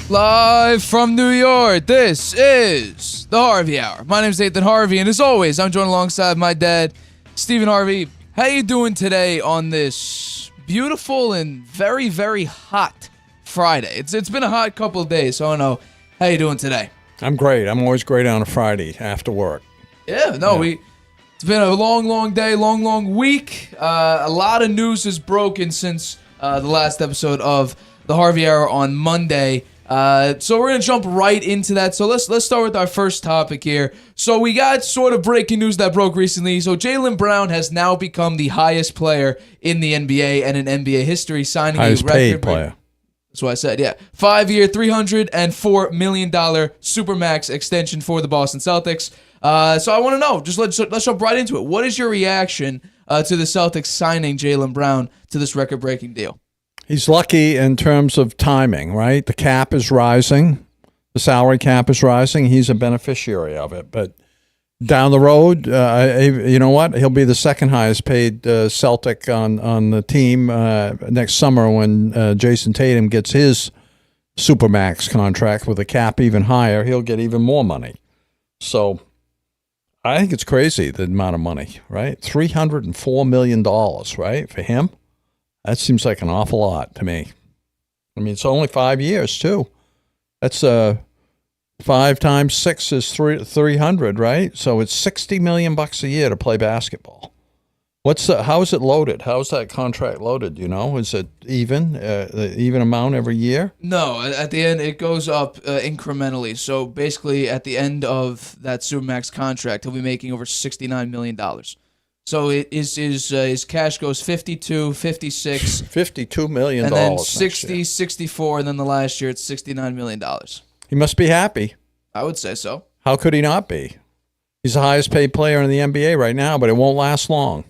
Live from New York, this is the Harvey Hour. My name is Stephen Harvey, and as always, I'm joined alongside my dad, Stephen Harvey. How you doing today on this beautiful and very, very hot Friday? It's been a hot couple of days, so I don't know. How you doing today? I'm great. I'm always great on a Friday after work. It's been a long day, long week. A lot of news has broken since the last episode of the Harvey Hour on Monday. So we're going to jump right into that. So let's start with our first topic here. So we got sort of breaking news that broke recently. So Jaylen Brown has now become the highest player in the NBA and in NBA history, signing highest a record paid player. That's what I said, yeah. 5-year, $304 million Supermax extension for the Boston Celtics. So I want to know, just let's jump right into it. What is your reaction to the Celtics signing Jaylen Brown to this record-breaking deal? He's lucky in terms of timing, right? The cap is rising. The salary cap is rising. He's a beneficiary of it. But down the road, you know what? He'll be the second highest paid Celtic on the team next summer when Jason Tatum gets his Supermax contract with a cap even higher. He'll get even more money. So I think it's crazy, the amount of money, right? $304 million, right, for him? That seems like an awful lot to me. I mean, it's only 5 years, too. That's 5 times 6 is 300, right? So it's $60 million a year to play basketball. How is it loaded? How is that contract loaded? Do you know? Is it even, the even amount every year? No, at the end it goes up incrementally. So basically, at the end of that Supermax contract, he'll be making over $69 million. So his cash goes 52, 56, $52 million, and then 60, 64, and then the last year it's $69 million. He must be happy. I would say so. How could he not be? He's the highest paid player in the NBA right now, but it won't last long.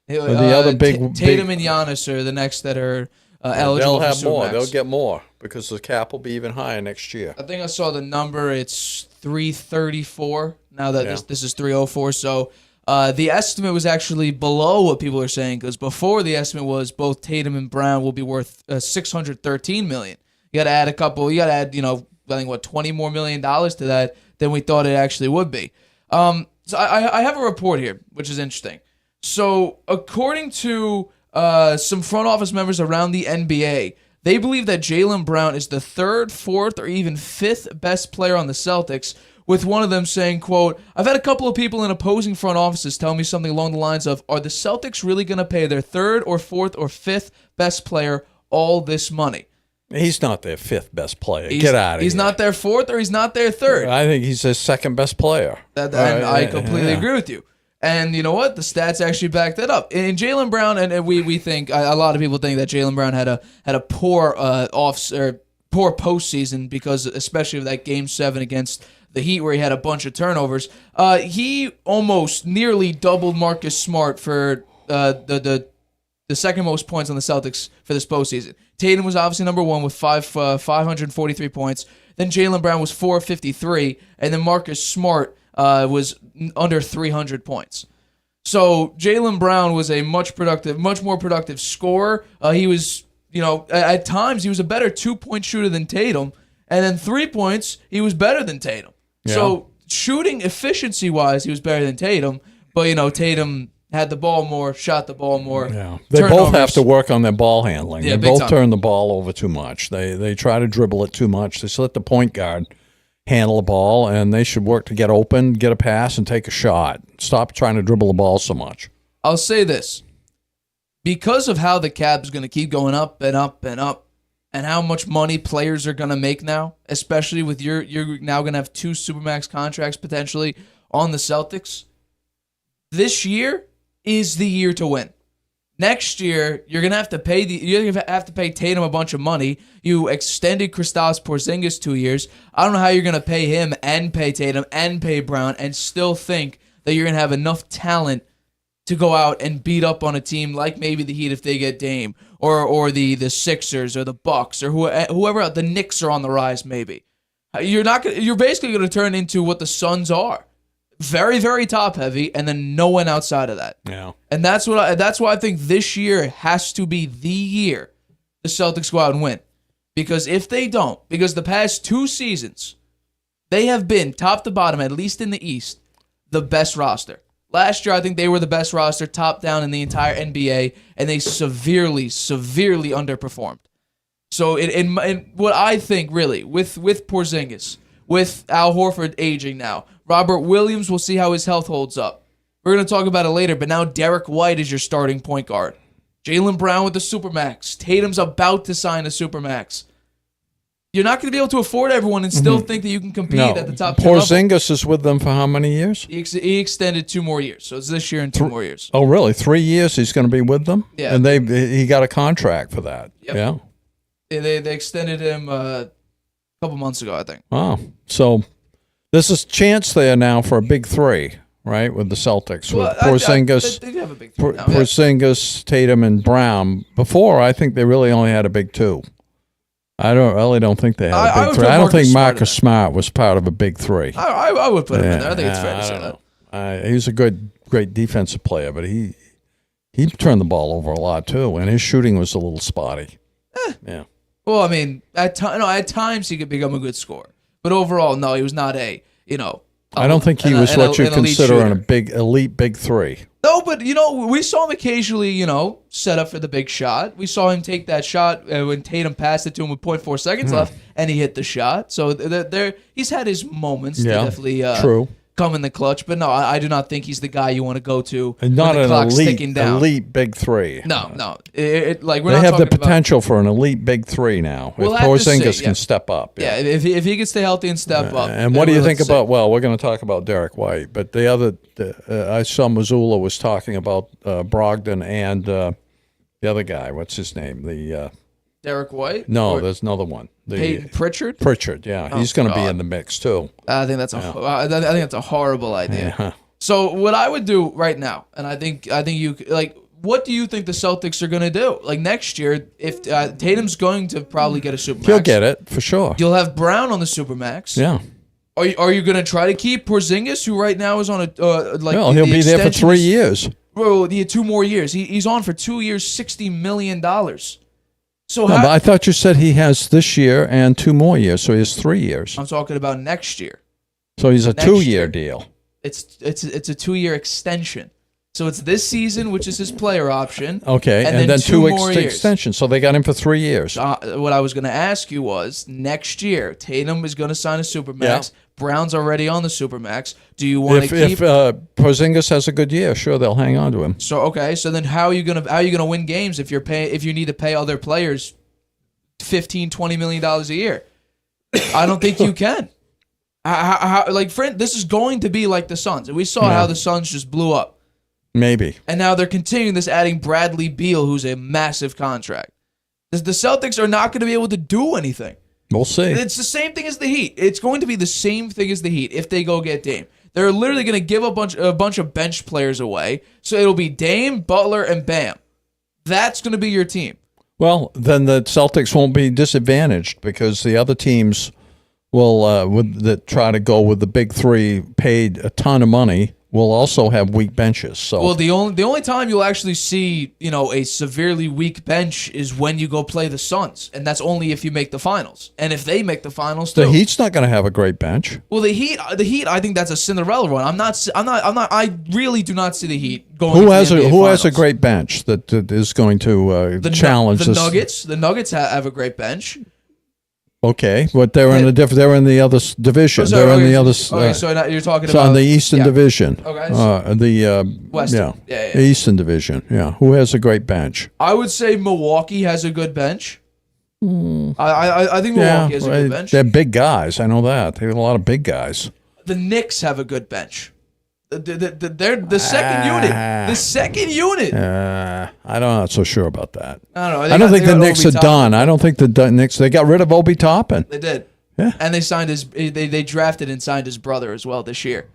The other Tatum and Giannis are the next that are eligible. They'll have for more. Supermax. They'll get more because the cap will be even higher next year. I think I saw the number. It's 334. Now that this is 304. So the estimate was actually below what people are saying, because before the estimate was both Tatum and Brown will be worth $613 million. You got to add a couple. You got to add, I think $20 more million to that than we thought it actually would be. So I have a report here, which is interesting. So according to some front office members around the NBA, they believe that Jaylen Brown is the third, fourth, or even fifth best player on the Celtics, with one of them saying, quote, "I've had a couple of people in opposing front offices tell me something along the lines of, are the Celtics really going to pay their third or fourth or fifth best player all this money?" He's not their fifth best player. Get out of here. He's not their fourth or he's not their third. I think he's their second best player. I completely agree with you. And you know what? The stats actually back that up. In Jaylen Brown, and we think a lot of people think that Jaylen Brown had a poor poor postseason because especially of that Game 7 against the Heat where he had a bunch of turnovers. He almost nearly doubled Marcus Smart for the second most points on the Celtics for this postseason. Tatum was obviously number one with 543 points. Then Jaylen Brown was 453, and then Marcus Smart was under 300 points. So Jaylen Brown was a much more productive scorer. He was, at times he was a better 2-point shooter than Tatum, and then 3 points he was better than Tatum. Yeah. So shooting efficiency-wise, he was better than Tatum, but Tatum had the ball more, shot the ball more. Yeah, they both have to work on their ball handling. Yeah, they both turn the ball over too much. They try to dribble it too much. They let the point guard handle the ball, and they should work to get open, get a pass, and take a shot. Stop trying to dribble the ball so much. I'll say this. Because of how the cap is going to keep going up and up and up, and how much money players are going to make now, especially with you're now going to have 2 Supermax contracts potentially on the Celtics, this year is the year to win. Next year, you're gonna have to pay Tatum a bunch of money. You extended Kristaps Porzingis 2 years. I don't know how you're gonna pay him and pay Tatum and pay Brown and still think that you're gonna have enough talent to go out and beat up on a team like maybe the Heat if they get Dame, or the Sixers or the Bucks or whoever else. The Knicks are on the rise maybe. You're basically gonna turn into what the Suns are. Very, very top heavy, and then no one outside of that. Yeah, and that's why I think this year has to be the year the Celtics go out and win, Because if they don't, because the past 2 seasons, they have been top to bottom, at least in the East, the best roster. Last year, I think they were the best roster, top down in the entire NBA, and they severely, severely underperformed. So, in what I think, really, with Porzingis, with Al Horford aging now, Robert Williams, we'll see how his health holds up. We're going to talk about it later, but now Derek White is your starting point guard. Jaylen Brown with the Supermax. Tatum's about to sign a Supermax. You're not going to be able to afford everyone and still think that you can compete at the top tier level. Porzingis is with them for how many years? He extended 2 more years, so it's this year and 2 more years. Oh, really? 3 years he's going to be with them? Yeah. And he got a contract for that. Yep. Yeah. They extended him a couple months ago, I think. Wow. So there's a chance there now for a big 3, right, with the Celtics. Well, with Porzingis, they do have a big 3 now. Porzingis, Tatum, and Brown. Before, I think they really only had a big 2. I really don't think they had a big 3. I don't think Marcus Smart was part of a big 3. I would put him in there. I think it's fair to say that. He's a great defensive player, but he turned the ball over a lot too, and his shooting was a little spotty. Yeah. Well, I mean, at times he could become a good scorer, but overall, no, he was not I don't think he was what you consider an elite big 3. No, but we saw him occasionally, set up for the big shot. We saw him take that shot when Tatum passed it to him with 0.4 seconds left, and he hit the shot. So he's had his moments to definitely true. Come in the clutch. But no, I do not think he's the guy you want to go to and not when the clock's an ticking down. Elite big 3. No. They have the potential for an elite big 3 now. If Porzingis can step up. Yeah, if he can stay healthy and step up. And what do you think about? Well, we're going to talk about Derek White, but the other I saw Missoula was talking about Brogdon and the other guy. What's his name? Derek White? No, there's another one. Peyton Pritchard? Pritchard, yeah. He's going to be in the mix, too. I think that's a horrible idea. Yeah. So what I would do right now, and I think you what do you think the Celtics are going to do? Like next year, if Tatum's going to probably get a Supermax. He'll get it, for sure. You'll have Brown on the Supermax. Yeah. Are you going to try to keep Porzingis, who right now is on a Well, he'll be there for 3 years. Well, 2 more years. He's on for 2 years, $60 million. So but I thought you said he has this year and 2 more years, so he has 3 years. I'm talking about next year. So he's a 2-year deal. It's a 2-year extension. So it's this season, which is his player option. Okay, and then 2 extensions. So they got him for 3 years. What I was going to ask you was, next year, Tatum is going to sign a Supermax. Yeah. Brown's already on the Supermax. Do you want to keep? If Porzingis has a good year, sure, they'll hang on to him. So then how are you gonna win games if you need to pay other players $15-20 million a year? I don't think you can. This is going to be like the Suns, and we saw how the Suns just blew up. Maybe. And now they're continuing this, adding Bradley Beal, who's a massive contract. The Celtics are not going to be able to do anything. We'll see. It's the same thing as the Heat. It's going to be the same thing as the Heat if they go get Dame. They're literally going to give a bunch of bench players away. So it'll be Dame, Butler, and Bam. That's going to be your team. Well, then the Celtics won't be disadvantaged because the other teams will that try to go with the big 3 paid a ton of money will also have weak benches. So well, the only time you'll actually see a severely weak bench is when you go play the Suns, and that's only if you make the finals. And if they make the finals, too. The Heat's not going to have a great bench. Well, the Heat, I think that's a Cinderella run. I really do not see the Heat going. Who has a great bench that is going to challenge the Nuggets? The Nuggets have a great bench. Okay, but they're in the other division. In the other. Okay, so now you're talking about in the Eastern Division. Okay. The Western. Yeah. Eastern Division. Yeah. Who has a great bench? I would say Milwaukee has a good bench. I think Milwaukee has a good bench. They're big guys. I know that. They have a lot of big guys. The Knicks have a good bench. They're the second unit. The second unit. I'm not so sure about that. I don't know. I don't think the Knicks are done. I don't think the Knicks. They got rid of Obi Toppin. They did. Yeah. And they signed They drafted and signed his brother as well this year.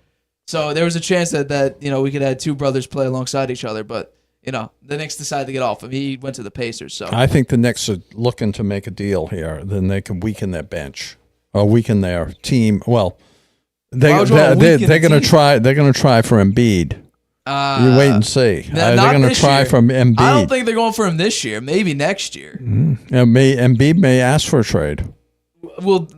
So there was a chance that we could have 2 brothers play alongside each other, but the Knicks decided to get off him. He went to the Pacers. So I think the Knicks are looking to make a deal here. Then they can weaken their bench or weaken their team. Well. They're going to try. They're going to try for Embiid, You wait and see. They're going to try year. from Embiid. I don't think they're going for him this year. Maybe next year. Embiid may ask for a trade. Well,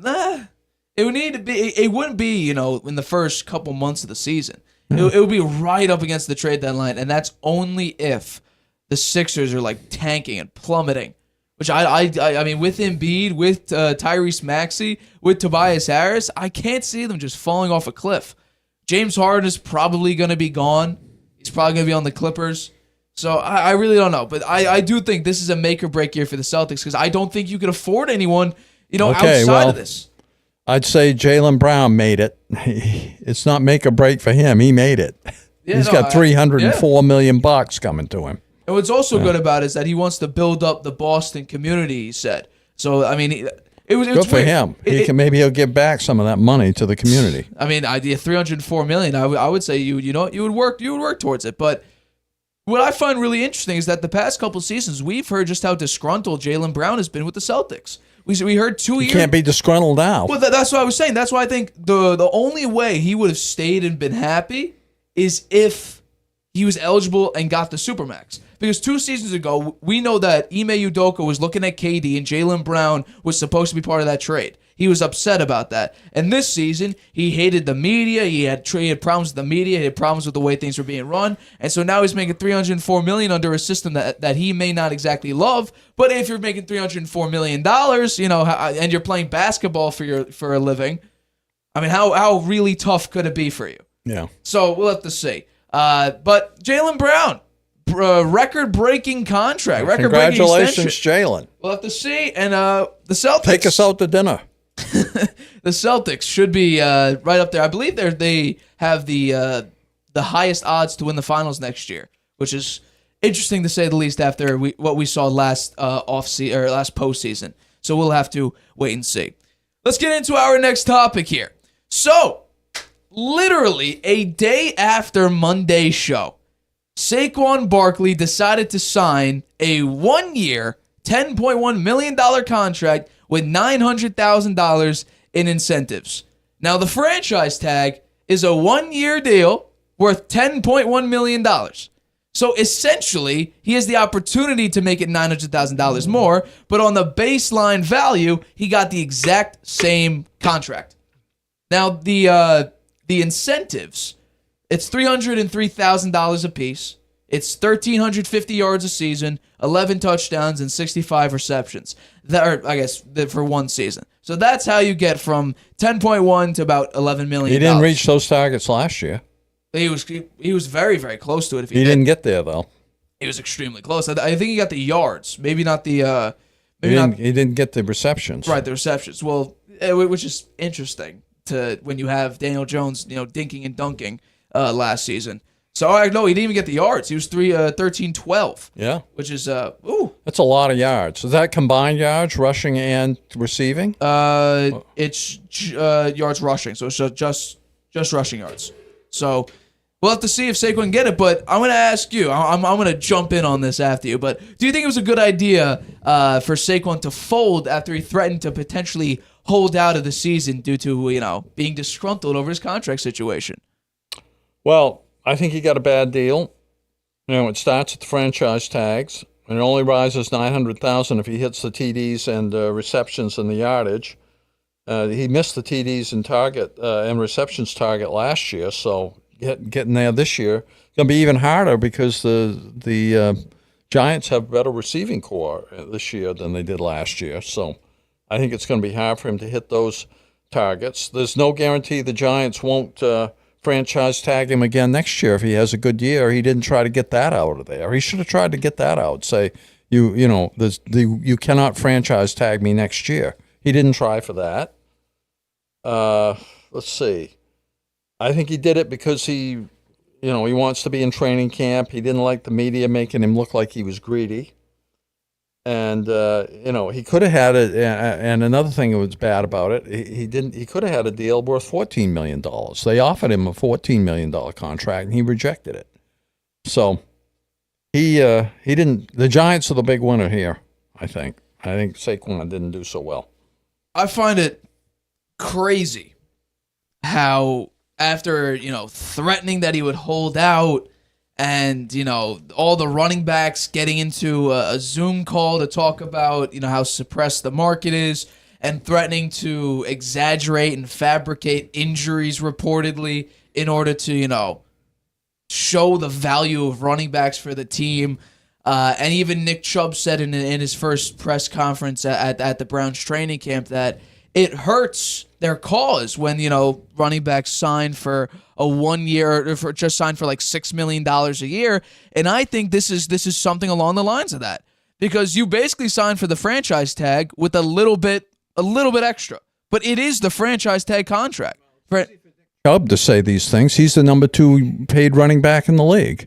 it would need to be. It wouldn't be, in the first couple months of the season. It would be right up against the trade deadline, and that's only if the Sixers are like tanking and plummeting. Which I mean, with Embiid, with Tyrese Maxey, with Tobias Harris, I can't see them just falling off a cliff. James Harden is probably going to be gone. He's probably going to be on the Clippers. So I really don't know. But I do think this is a make or break year for the Celtics because I don't think you can afford anyone, outside of this. I'd say Jaylen Brown made it. It's not make or break for him. He made it. He's got $304 million coming to him. And what's also good about it is that he wants to build up the Boston community, he said. So, I mean, it was good for him. Maybe he'll give back some of that money to the community. I mean, idea $304 million. I would say you would work towards it. But what I find really interesting is that the past couple seasons we've heard just how disgruntled Jaylen Brown has been with the Celtics. We heard 2 years. He can't be disgruntled now. Well, that's what I was saying. That's why I think the only way he would have stayed and been happy is if he was eligible and got the Supermax. Because 2 seasons ago, we know that Ime Udoka was looking at KD and Jaylen Brown was supposed to be part of that trade. He was upset about that. And this season, he hated the media. He had problems with the media. He had problems with the way things were being run. And so now he's making $304 million under a system that he may not exactly love. But if you're making $304 million, and you're playing basketball for a living, I mean, how really tough could it be for you? Yeah. So we'll have to see. But Jaylen Brown, record-breaking contract, record-breaking Congratulations, extension. Jaylen. We'll have to see. And the Celtics. Take us out to dinner. The Celtics should be right up there. I believe they have the highest odds to win the finals next year, which is interesting to say the least after what we saw last last postseason. So we'll have to wait and see. Let's get into our next topic here. So, literally a day after Monday's show, Saquon Barkley decided to sign a 1-year, $10.1 million contract with $900,000 in incentives. Now, the franchise tag is a 1-year deal worth $10.1 million. So, essentially, he has the opportunity to make it $900,000 more, but on the baseline value, he got the exact same contract. Now, the incentives, it's $303,000 apiece. It's 1,350 yards a season, 11 touchdowns, and 65 receptions. For one season. So that's how you get from 10.1 to about $11 million. He didn't reach those targets last year. He was very, very close to it. If he didn't get there, though. He was extremely close. I think he got the yards, maybe not the. He didn't get the receptions. Right, the receptions. Well, which is interesting to when you have Daniel Jones, dinking and dunking last season. So no, he didn't even get the yards. He was 13-12. Yeah, which is that's a lot of yards. Is that combined yards, rushing and receiving? It's yards rushing, so it's just rushing yards. So we'll have to see if Saquon can get it. But I'm going to ask you. I'm going to jump in on this after you. But do you think it was a good idea for Saquon to fold after he threatened to potentially hold out of the season due to being disgruntled over his contract situation? Well, I think he got a bad deal. It starts at the franchise tags, and it only rises $900,000 if he hits the TDs and receptions and the yardage. He missed the TDs and target and receptions target last year, so getting there this year going to be even harder because the Giants have better receiving core this year than they did last year. So I think it's going to be hard for him to hit those targets. There's no guarantee the Giants won't franchise tag him again next year if he has a good year. He didn't try to get that out of there. He should have tried to get that out. Say, you cannot franchise tag me next year. He didn't try for that. Let's see. I think he did it because he wants to be in training camp. He didn't like the media making him look like he was greedy. And, he could have had it. And another thing that was bad about it, he could have had a deal worth $14 million. They offered him a $14 million contract and he rejected it. So he didn't, the Giants are the big winner here, I think. I think Saquon didn't do so well. I find it crazy how after, threatening that he would hold out and, all the running backs getting into a Zoom call to talk about, how suppressed the market is and threatening to exaggerate and fabricate injuries reportedly in order to, show the value of running backs for the team. And even Nick Chubb said in his first press conference at the Browns training camp that it hurts their cause when, running backs sign for a 1 year, or just signed for like $6 million a year. And I think this is something along the lines of that, because you basically sign for the franchise tag with a little bit extra, but it is the franchise tag contract. Chubb to say these things. He's the number 2 paid running back in the league.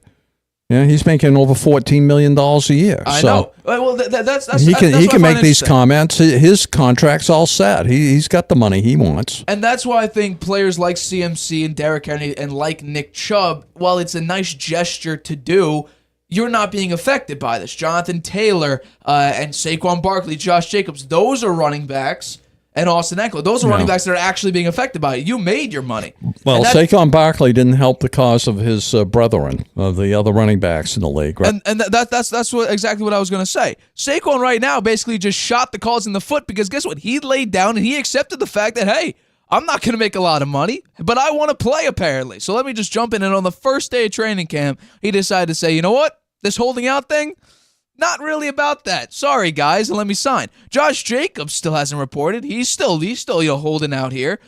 Yeah, he's making over $14 million a year. I know. Well, that's he can make these comments. His contract's all set. He's got the money he wants. And that's why I think players like CMC and Derrick Henry and like Nick Chubb, while it's a nice gesture to do, you're not being affected by this. Jonathan Taylor and Saquon Barkley, Josh Jacobs, those are running backs. And Austin Eckler. Those are running backs that are actually being affected by it. You made your money. Well, Saquon Barkley didn't help the cause of his brethren, of the other running backs in the league, right? And that's exactly what I was going to say. Saquon right now basically just shot the cause in the foot, because guess what? He laid down and he accepted the fact that, hey, I'm not going to make a lot of money, but I want to play apparently. So let me just jump in. And on the first day of training camp, he decided to say, you know what? This holding out thing, not really about that. Sorry, guys, and let me sign. Josh Jacobs still hasn't reported. He's still holding out here.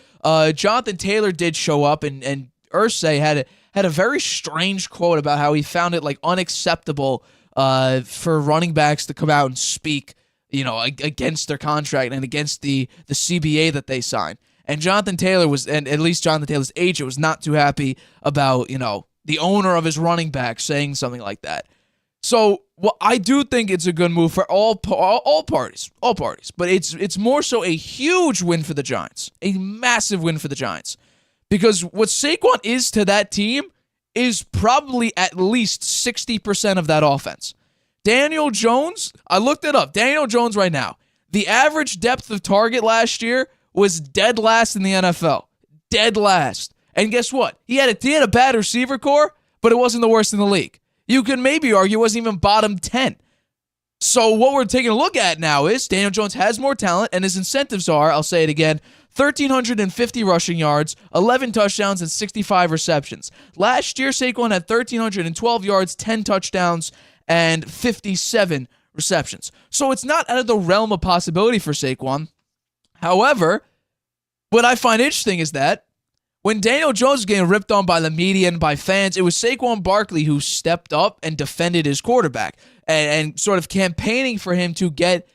Jonathan Taylor did show up, and Irsay had a very strange quote about how he found it like unacceptable for running backs to come out and speak, against their contract and against the CBA that they signed. And Jonathan Taylor and at least Jonathan Taylor's agent was not too happy about, the owner of his running back saying something like that. So, I do think it's a good move for all parties, but it's more so a huge win for the Giants, a massive win for the Giants, because what Saquon is to that team is probably at least 60% of that offense. Daniel Jones, I looked it up. Daniel Jones right now, the average depth of target last year was dead last in the NFL, dead last. And guess what? He had a bad receiver core, but it wasn't the worst in the league. You could maybe argue it wasn't even bottom 10. So what we're taking a look at now is Daniel Jones has more talent, and his incentives are, I'll say it again, 1,350 rushing yards, 11 touchdowns, and 65 receptions. Last year, Saquon had 1,312 yards, 10 touchdowns, and 57 receptions. So it's not out of the realm of possibility for Saquon. However, what I find interesting is that when Daniel Jones was getting ripped on by the media and by fans, it was Saquon Barkley who stepped up and defended his quarterback and sort of campaigning for him to get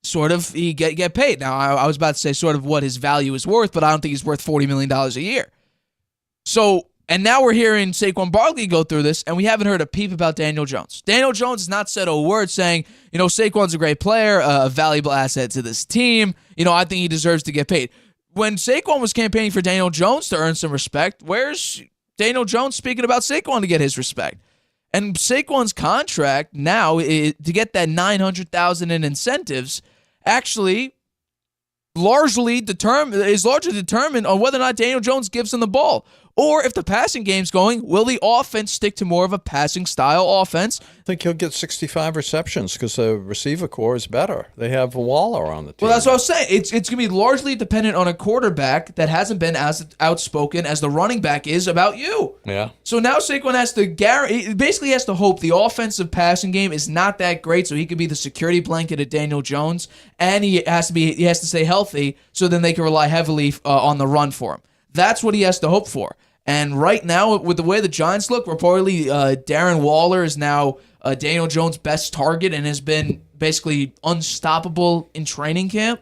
paid. Now, I was about to say sort of what his value is worth, but I don't think he's worth $40 million a year. So, and now we're hearing Saquon Barkley go through this, and we haven't heard a peep about Daniel Jones. Daniel Jones has not said a word saying, Saquon's a great player, a valuable asset to this team. I think he deserves to get paid. When Saquon was campaigning for Daniel Jones to earn some respect, where's Daniel Jones speaking about Saquon to get his respect? And Saquon's contract now, to get that $900,000 in incentives, actually largely determined on whether or not Daniel Jones gives him the ball. Or if the passing game's going, will the offense stick to more of a passing style offense? I think he'll get 65 receptions because the receiver core is better. They have Waller on the team. Well, that's what I was saying. It's going to be largely dependent on a quarterback that hasn't been as outspoken as the running back is about you. Yeah. So now Saquon has to hope the offensive passing game is not that great, so he could be the security blanket of Daniel Jones, and he has to stay healthy, so then they can rely heavily on the run for him. That's what he has to hope for. And right now, with the way the Giants look, reportedly Darren Waller is now Daniel Jones' best target and has been basically unstoppable in training camp.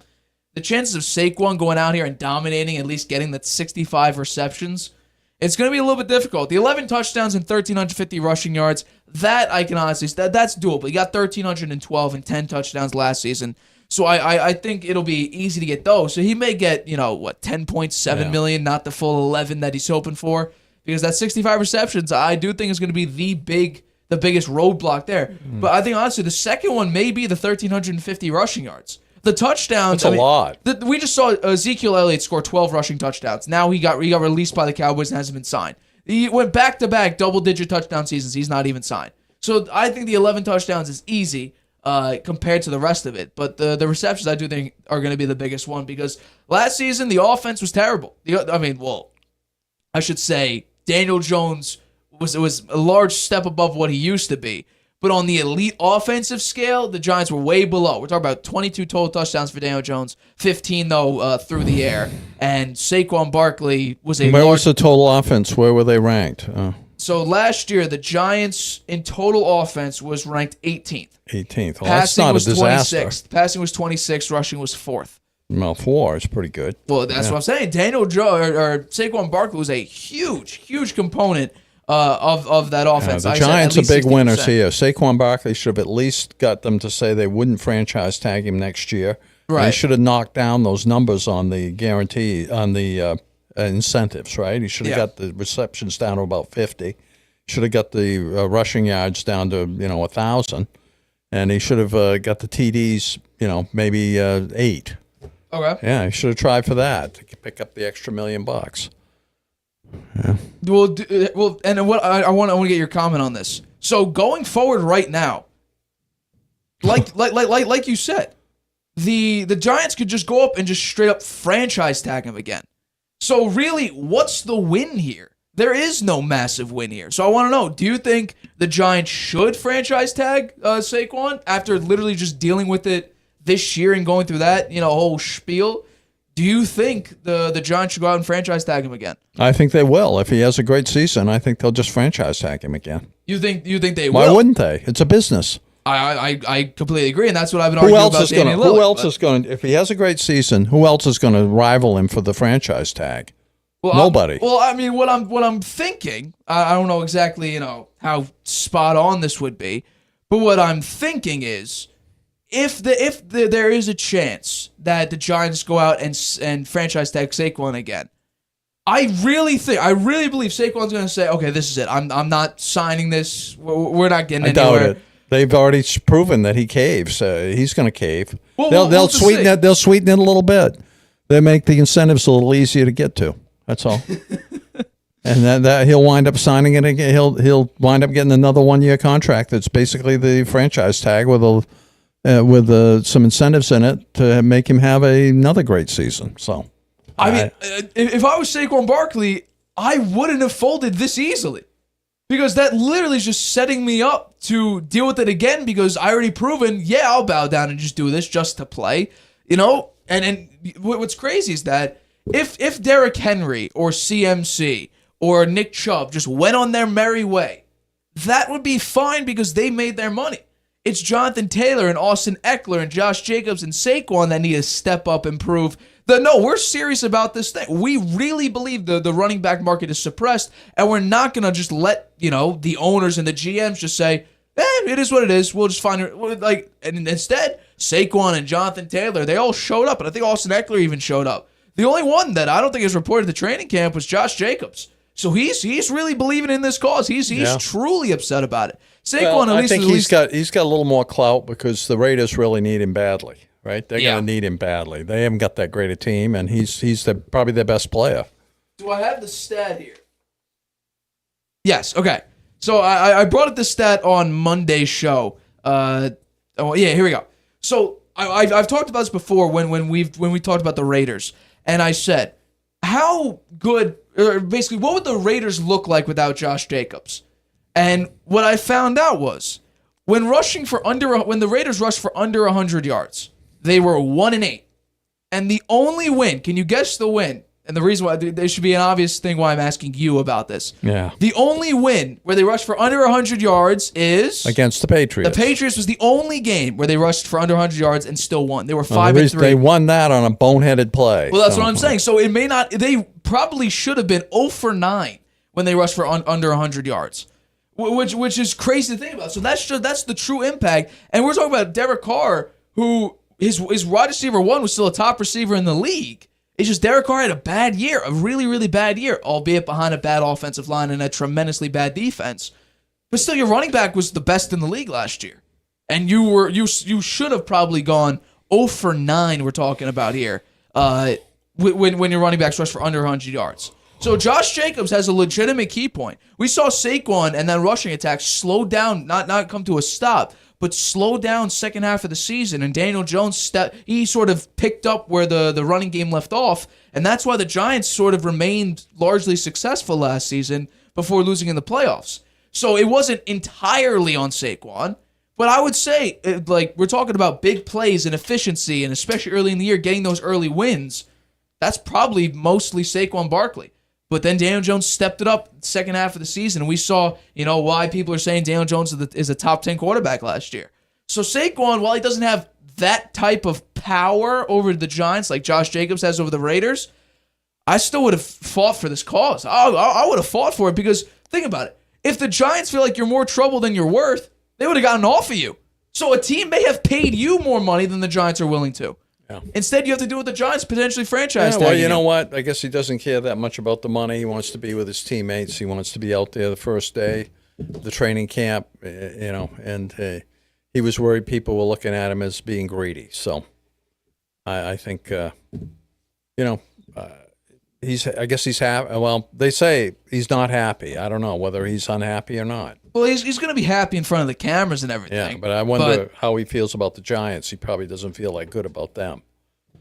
The chances of Saquon going out here and dominating, at least getting that 65 receptions, it's going to be a little bit difficult. The 11 touchdowns and 1,350 rushing yards, that I can honestly say, that's doable. He got 1,312 and 10 touchdowns last season. So I think it'll be easy to get those. So he may get, $10.7 million, not the full 11 that he's hoping for, because that 65 receptions, I do think is going to be the biggest roadblock there. But I think honestly, the second one may be the 1,350 rushing yards. The touchdowns. That's a lot. We just saw Ezekiel Elliott score 12 rushing touchdowns. Now he got released by the Cowboys and hasn't been signed. He went back-to-back double-digit touchdown seasons. He's not even signed. So I think the 11 touchdowns is easy compared to the rest of it. But the receptions, I do think, are going to be the biggest one because last season, the offense was terrible. I should say Daniel Jones was a large step above what he used to be. But on the elite offensive scale, the Giants were way below. We're talking about 22 total touchdowns for Daniel Jones, 15, though, through the air. And Saquon Barkley was Where was the total offense? Where were they ranked? So last year, the Giants in total offense was ranked 18th. 18th. Well, that's not a disaster. 26th. Passing was 26th. Rushing was 4th. Well, 4 is pretty good. Well, that's what I'm saying. Daniel Jones or Saquon Barkley was a huge component of that offense. The Giants are big 60%. Winners here. Saquon Barkley should have at least got them to say they wouldn't franchise tag him next year. Right. He should have knocked down those numbers on the guarantee, on the incentives, right? He should have got the receptions down to about 50. Should have got the rushing yards down to 1,000. And he should have got the TDs, maybe 8. Okay. Yeah, he should have tried for that to pick up the extra $1 million. Yeah. Well, and what I want to get your comment on this. So going forward right now, like you said, the Giants could just go up and just straight up franchise tag him again. So really, what's the win here? There is no massive win here. So I want to know, do you think the Giants should franchise tag Saquon after literally just dealing with it this year and going through that whole spiel? Do you think the Giants should go out and franchise tag him again? I think they will. If he has a great season, I think they'll just franchise tag him again. You think they will? Why wouldn't they? It's a business. I completely agree, and that's what I've been arguing about Danny Lillard. Who else is going to, if he has a great season, who else is going to rival him for the franchise tag? Well, nobody. What I'm thinking, I don't know exactly, how spot on this would be, but what I'm thinking is, if there is a chance that the Giants go out and franchise tag Saquon again, I really believe Saquon's going to say, okay, this is it. I'm not signing this. We're not getting anywhere. I doubt it. They've already proven that he caves. He's going to cave. Well, they'll sweeten it. They'll sweeten it a little bit. They make the incentives a little easier to get to. That's all. And that he'll wind up signing it again. He'll wind up getting another 1-year contract that's basically the franchise tag with some incentives in it to make him have another great season. So, if I was Saquon Barkley, I wouldn't have folded this easily. Because that literally is just setting me up to deal with it again because I already proven, I'll bow down and just do this just to play. And what's crazy is that if Derrick Henry or CMC or Nick Chubb just went on their merry way, that would be fine because they made their money. It's Jonathan Taylor and Austin Eckler and Josh Jacobs and Saquon that need to step up and prove that, no, we're serious about this thing. We really believe the running back market is suppressed, and we're not going to just let, the owners and the GMs just say, it is what it is. We'll just find it. And instead, Saquon and Jonathan Taylor, they all showed up, and I think Austin Eckler even showed up. The only one that I don't think is reported to training camp was Josh Jacobs. So he's really believing in this cause. He's truly upset about it. Saquon, I think he's got a little more clout because the Raiders really need him badly, right? They're going to need him badly. They haven't got that great a team, and he's probably their best player. Do I have the stat here? Yes. Okay. So I brought up the stat on Monday's show. Here we go. So I've talked about this before when we talked about the Raiders, and I said how good, or basically, what would the Raiders look like without Josh Jacobs? And what I found out was when the Raiders rushed for under 100 yards, they were 1-8. And the only win, can you guess the win? And the reason why there should be an obvious thing why I'm asking you about this. Yeah. The only win where they rushed for under 100 yards is against the Patriots. The Patriots was the only game where they rushed for under 100 yards and still won. They were 5-3. They won that on a boneheaded play. Well, that's what I'm saying. So it may not. They probably should have been 0 for 9 when they rushed for under 100 yards, which is crazy to think about. So that's the true impact. And we're talking about Derek Carr, who his wide receiver 1 was still a top receiver in the league. It's just Derek Carr had a bad year, a really, really bad year, albeit behind a bad offensive line and a tremendously bad defense. But still, your running back was the best in the league last year. And you should have probably gone 0 for 9, we're talking about here, when your running backs rush for under 100 yards. So Josh Jacobs has a legitimate key point. We saw Saquon and that rushing attack slow down, not come to a stop, but slow down second half of the season. And Daniel Jones, he sort of picked up where the running game left off, and that's why the Giants sort of remained largely successful last season before losing in the playoffs. So it wasn't entirely on Saquon, but I would say, like, we're talking about big plays and efficiency, and especially early in the year, getting those early wins. That's probably mostly Saquon Barkley. But then Daniel Jones stepped it up second half of the season, and we saw, why people are saying Daniel Jones is a top 10 quarterback last year. So Saquon, while he doesn't have that type of power over the Giants like Josh Jacobs has over the Raiders, I still would have fought for this cause. I would have fought for it because, think about it. If the Giants feel like you're more trouble than you're worth, they would have gotten off of you. So a team may have paid you more money than the Giants are willing to. Yeah. Instead, you have to do what the Giants potentially franchise tag. Well, you know what? I guess he doesn't care that much about the money. He wants to be with his teammates. He wants to be out there the first day, the training camp, and he was worried people were looking at him as being greedy. So I think, I guess he's happy. Well, they say he's not happy. I don't know whether he's unhappy or not. Well, he's going to be happy in front of the cameras and everything. Yeah, but I wonder how he feels about the Giants. He probably doesn't feel like good about them.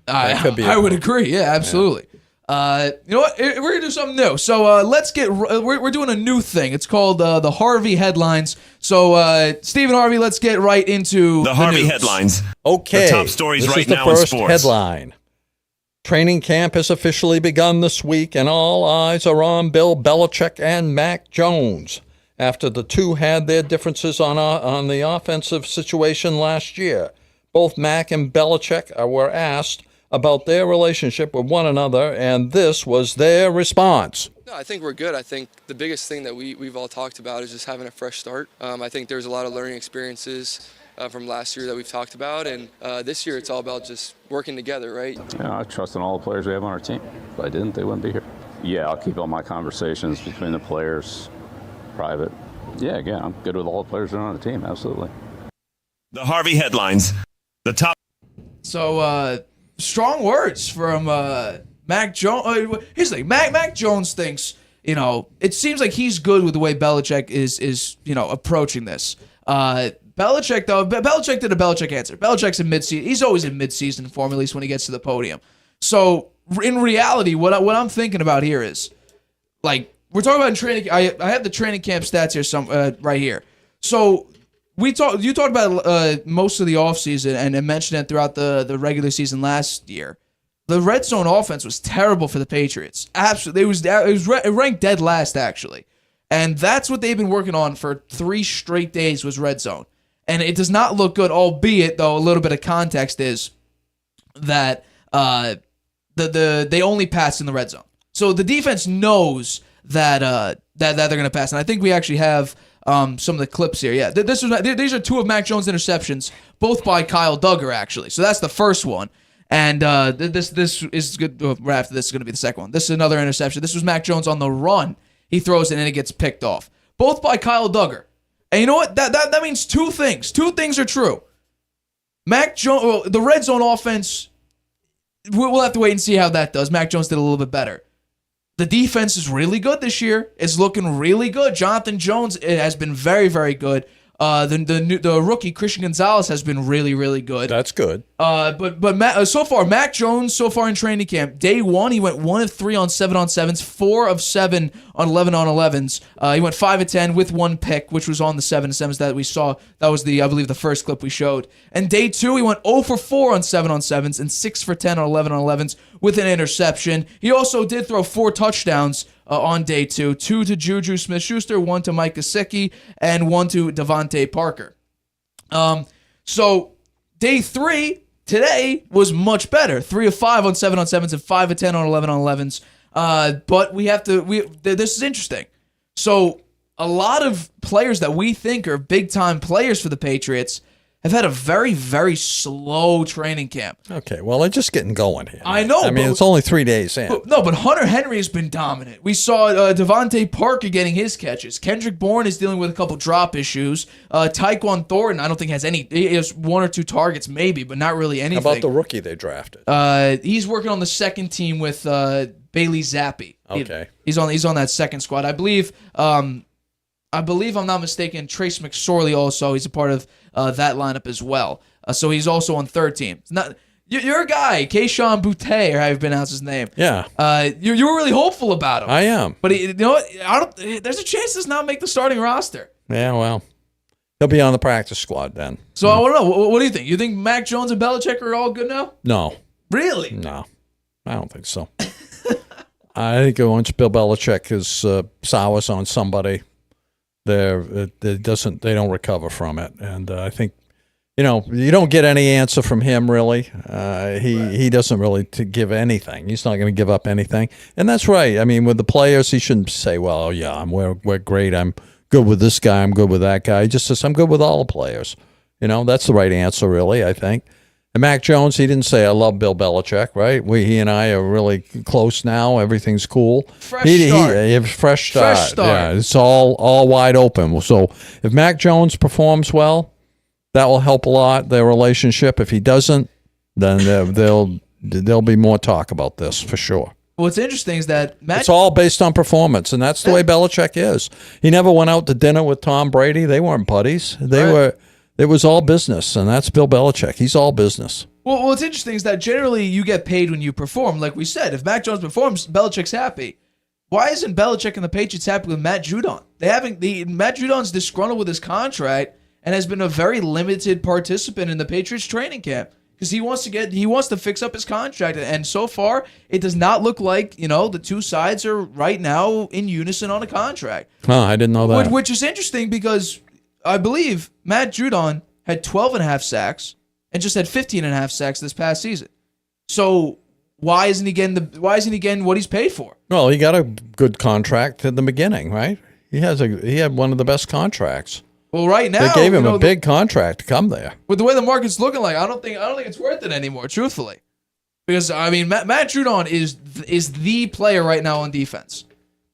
I would agree. Yeah, absolutely. Yeah. You know what? We're going to do something new. So let's get. We're doing a new thing. It's called the Harvey headlines. So Stephen Harvey, let's get right into the Harvey headlines. Okay, the top stories this right is the now first in sports. Headline. Training camp has officially begun this week, and all eyes are on Bill Belichick and Mac Jones after the two had their differences on the offensive situation last year. Both Mac and Belichick were asked about their relationship with one another, and this was their response. No, I think we're good. I think the biggest thing that we've all talked about is just having a fresh start. I think there's a lot of learning experiences from last year that we've talked about, and this year it's all about just working together, right? Yeah, I trust in all the players we have on our team. If I didn't, they wouldn't be here. Yeah, I'll keep all my conversations between the players private. Yeah, again, I'm good with all the players that are on the team, absolutely. The Harvey headlines. The top. So, strong words from Mac Jones. Here's the thing. Mac Jones thinks, it seems like he's good with the way Belichick is approaching this. Belichick did a Belichick answer. Belichick's in midseason. He's always in midseason form, at least when he gets to the podium. So, in reality, what I'm thinking about here is, like, we're talking about in training. I have the training camp stats here, right here. So, you talked about most of the offseason and mentioned it throughout the regular season last year. The red zone offense was terrible for the Patriots. Absolutely, it ranked dead last actually, and that's what they've been working on for 3 straight days was red zone, and it does not look good. Albeit, though, a little bit of context is that they only pass in the red zone, so the defense knows that they're going to pass, and I think we actually have. Some of the clips here. Yeah, these are 2 of Mac Jones' interceptions, both by Kyle Duggar, actually. So that's the first one. And this is good. Right after this is going to be the second one. This is another interception. This was Mac Jones on the run. He throws it and it gets picked off. Both by Kyle Duggar. And you know what? That means 2 things. 2 things are true. Mac Jones, the red zone offense, we'll have to wait and see how that does. Mac Jones did a little bit better. The defense is really good this year. It's looking really good. Jonathan Jones has been very, very good. The rookie Christian Gonzalez has been really, really good. That's good. But so far, Mac Jones so far in training camp, day 1 he went 1 of 3 on 7-on-7s, 4 of 7 on 11-on-11s. He went 5 of 10 with 1 pick, which was on the 7-7s that we saw. That was I believe the first clip we showed. And day 2 he went 0 for 4 on 7-on-7s and 6 for 10 on 11-on-11s with an interception. He also did throw 4 touchdowns. On day 2, 2 to Juju Smith-Schuster, 1 to Mike Gesicki, and 1 to Devontae Parker. So day 3 today was much better. 3 of 5 on 7-on-7s and 5 of 10 on 11-on-11s. But this is interesting. So a lot of players that we think are big-time players for the Patriots have had a very, very slow training camp. Okay, well, they're just getting going here. I know. I mean, it's only 3 days in. But Hunter Henry has been dominant. We saw Devontae Parker getting his catches. Kendrick Bourne is dealing with a couple drop issues. Taekwon Thornton, I don't think has any. He has 1 or 2 targets, maybe, but not really anything. How about the rookie they drafted? He's working on the second team with Bailey Zappi. Okay. He's on that second squad. I believe I'm not mistaken, Trace McSorley also. He's a part of that lineup as well. So he's also on third team. It's not your guy, Keyshawn Boutte, or how you've pronounced his name. Yeah. You were really hopeful about him. I am. But you know what? There's a chance he does not make the starting roster. Yeah, well, he'll be on the practice squad then. So I want to know, what do you think? You think Mac Jones and Belichick are all good now? No. Really? No. I don't think so. I think once Bill Belichick is sours on somebody, they don't recover from it. And I think, you don't get any answer from him really. He doesn't really give anything. He's not going to give up anything, and that's right. I mean, with the players, he shouldn't say, "Well, yeah, we're great. I'm good with this guy. I'm good with that guy." He just says, "I'm good with all the players." That's the right answer, really. I think. And Mac Jones, he didn't say, "I love Bill Belichick," right? He and I are really close now. Everything's cool. Fresh start. Fresh start. Fresh start. Yeah, it's all wide open. So if Mac Jones performs well, that will help a lot, their relationship. If he doesn't, then there'll be more talk about this for sure. What's interesting is that it's all based on performance, and that's the way Belichick is. He never went out to dinner with Tom Brady. They weren't buddies. It was all business, and that's Bill Belichick. He's all business. Well, what's interesting is that generally you get paid when you perform. Like we said, if Mac Jones performs, Belichick's happy. Why isn't Belichick and the Patriots happy with Matt Judon? Matt Judon's disgruntled with his contract and has been a very limited participant in the Patriots training camp because he wants to fix up his contract, and so far it does not look like the two sides are right now in unison on a contract. Oh, I didn't know that. Which is interesting because I believe Matt Judon had 12.5 sacks and just had 15.5 sacks this past season. So why isn't he getting what he's paid for? Well, he got a good contract in the beginning, right? He had one of the best contracts. Well, right now they gave him a big contract to come there. With the way the market's looking like, I don't think it's worth it anymore, truthfully. Because I mean, Matt Judon is the player right now on defense.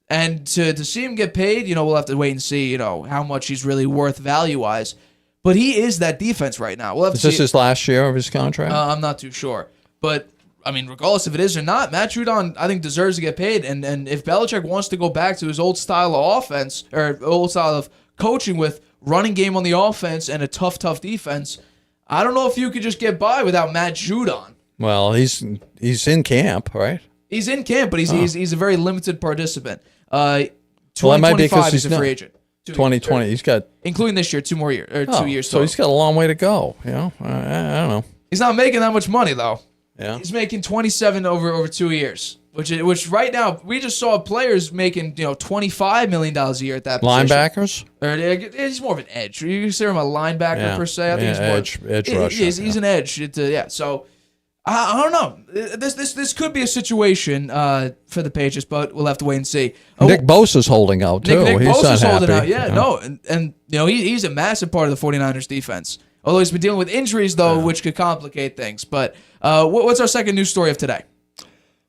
And to see him get paid, we'll have to wait and see, how much he's really worth value-wise. But he is that defense right now. We'll have to see. Is this his last year of his contract? I'm not too sure. But, I mean, regardless if it is or not, Matt Judon, I think, deserves to get paid. And if Belichick wants to go back to his old style of offense, or old style of coaching with running game on the offense and a tough defense, I don't know if you could just get by without Matt Judon. Well, he's in camp, right? He's in camp, but he's a very limited participant. 2025 he's a free agent. 2020, he's got, including this year, 2 more years or 2 years. So he's got a long way to go. I don't know. He's not making that much money though. Yeah, he's making 27 over 2 years, which right now we just saw players making $25 million a year at that position. Linebackers. He's more of an edge. You consider him a linebacker per se? I think he's more edge rusher. He's an edge. So. I don't know. This could be a situation for the Patriots, but we'll have to wait and see. Nick Bosa's holding out too. Nick He's Bosa's unhappy. holding out. Yeah, no, and he's a massive part of the 49ers defense. Although he's been dealing with injuries though, which could complicate things. But what's our second news story of today?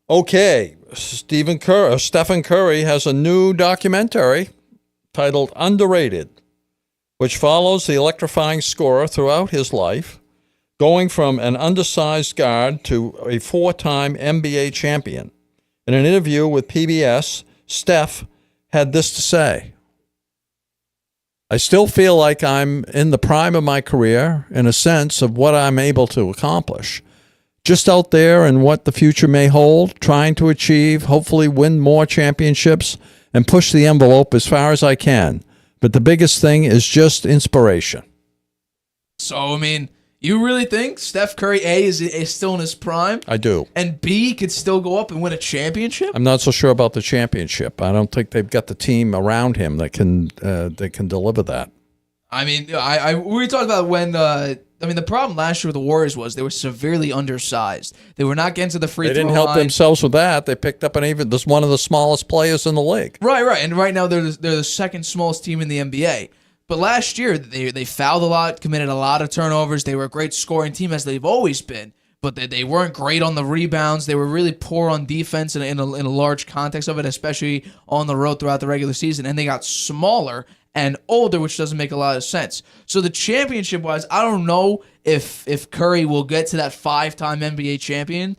Okay, Stephen Curry has a new documentary titled "Underrated," which follows the electrifying scorer throughout his life, going from an undersized guard to a 4-time NBA champion. In an interview with PBS, Steph had this to say: "I still feel like I'm in the prime of my career in a sense of what I'm able to accomplish. Just out there and what the future may hold, trying to achieve, hopefully win more championships and push the envelope as far as I can. But the biggest thing is just inspiration." So, I mean, you really think Steph Curry, A, is still in his prime? I do. And B, could still go up and win a championship? I'm not so sure about the championship. I don't think they've got the team around him that can deliver that. I mean, we talked about when the problem last year with the Warriors was they were severely undersized. They were not getting to the free throw line. They didn't help themselves with that. They picked up one of the smallest players in the league. Right. And right now they're the second smallest team in the NBA. But last year, they fouled a lot, committed a lot of turnovers. They were a great scoring team, as they've always been. But they weren't great on the rebounds. They were really poor on defense in a large context of it, especially on the road throughout the regular season. And they got smaller and older, which doesn't make a lot of sense. So the championship-wise, I don't know if Curry will get to that 5-time NBA champion.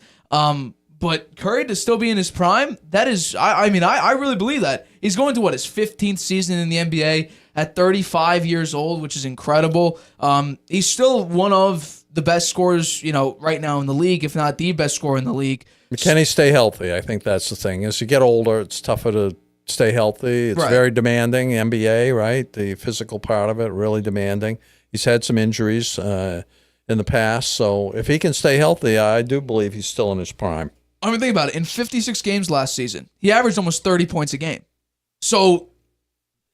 But Curry to still be in his prime, that is, I really believe that. He's going to, his 15th season in the NBA at 35 years old, which is incredible. He's still one of the best scorers, right now in the league, if not the best scorer in the league. Can he stay healthy? I think that's the thing. As you get older, it's tougher to stay healthy. It's very demanding, NBA, right? The physical part of it, really demanding. He's had some injuries in the past, so if he can stay healthy, I do believe he's still in his prime. I mean, think about it. In 56 games last season, he averaged almost 30 points a game. So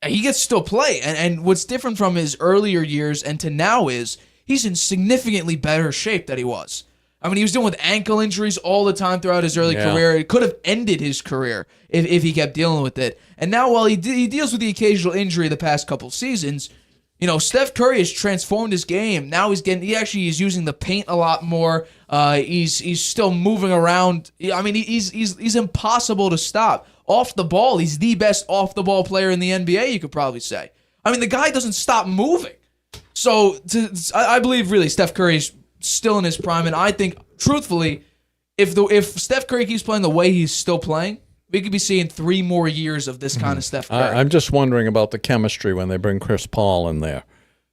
he gets to still play. And what's different from his earlier years and to now is he's in significantly better shape than he was. I mean, he was dealing with ankle injuries all the time throughout his early career. It could have ended his career if he kept dealing with it. And now, while he deals with the occasional injury the past couple seasons, Steph Curry has transformed his game. Now he actually is using the paint a lot more. He's still moving around. I mean, he's impossible to stop. Off the ball, he's the best off the ball player in the NBA, you could probably say. I mean, the guy doesn't stop moving. So I believe really Steph Curry's still in his prime, and I think truthfully, if Steph Curry keeps playing the way he's still playing, we could be seeing 3 more years of this kind of Steph Curry. I'm just wondering about the chemistry when they bring Chris Paul in there.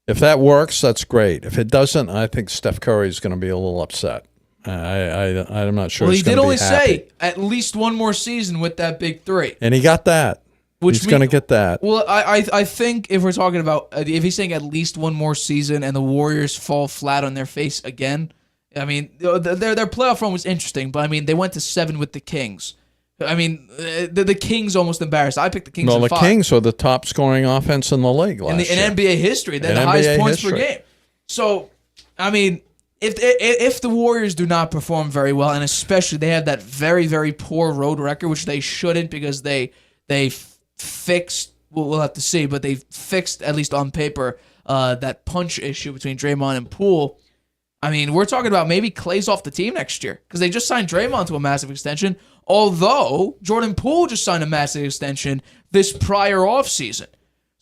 If that works, that's great. If it doesn't, I think Steph Curry is going to be a little upset. I'm not sure. Well, he's he did gonna only be happy. say at least one more season with that big 3, and he got that. He's going to get that. Well, I think if we're talking about if he's saying at least one more season and the Warriors fall flat on their face again, I mean their playoff run was interesting, but I mean they went to 7 with the Kings. I mean, the Kings almost embarrassed. I picked the Kings. Well, in the 5. Kings are the top scoring offense in the league last year. In NBA history. They're the highest points per game. So, I mean, if the Warriors do not perform very well, and especially they have that very, very poor road record, which they shouldn't because they fixed, we'll have to see, but they fixed, at least on paper, that punch issue between Draymond and Poole. I mean, we're talking about maybe Clay's off the team next year because they just signed Draymond to a massive extension. Although Jordan Poole just signed a massive extension this prior offseason.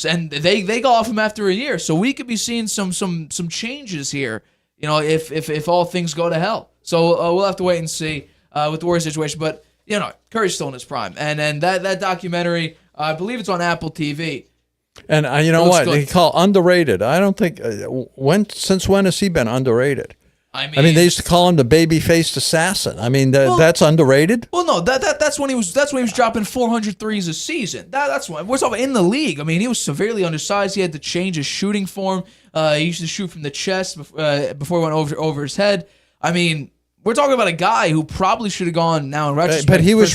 And they go off him after a year. So we could be seeing some changes here, if all things go to hell. So we'll have to wait and see with the Warriors situation. But, Curry's still in his prime. And that documentary, I believe it's on Apple TV. And you know what? They call underrated. I don't think since when has he been underrated? I mean, they used to call him the baby-faced assassin. I mean, that's underrated. Well, no, that's when he was dropping 400 threes a season. That's when we're talking in the league. I mean, he was severely undersized. He had to change his shooting form. He used to shoot from the chest before he went over his head. I mean, we're talking about a guy who probably should have gone now in retrospect. But he was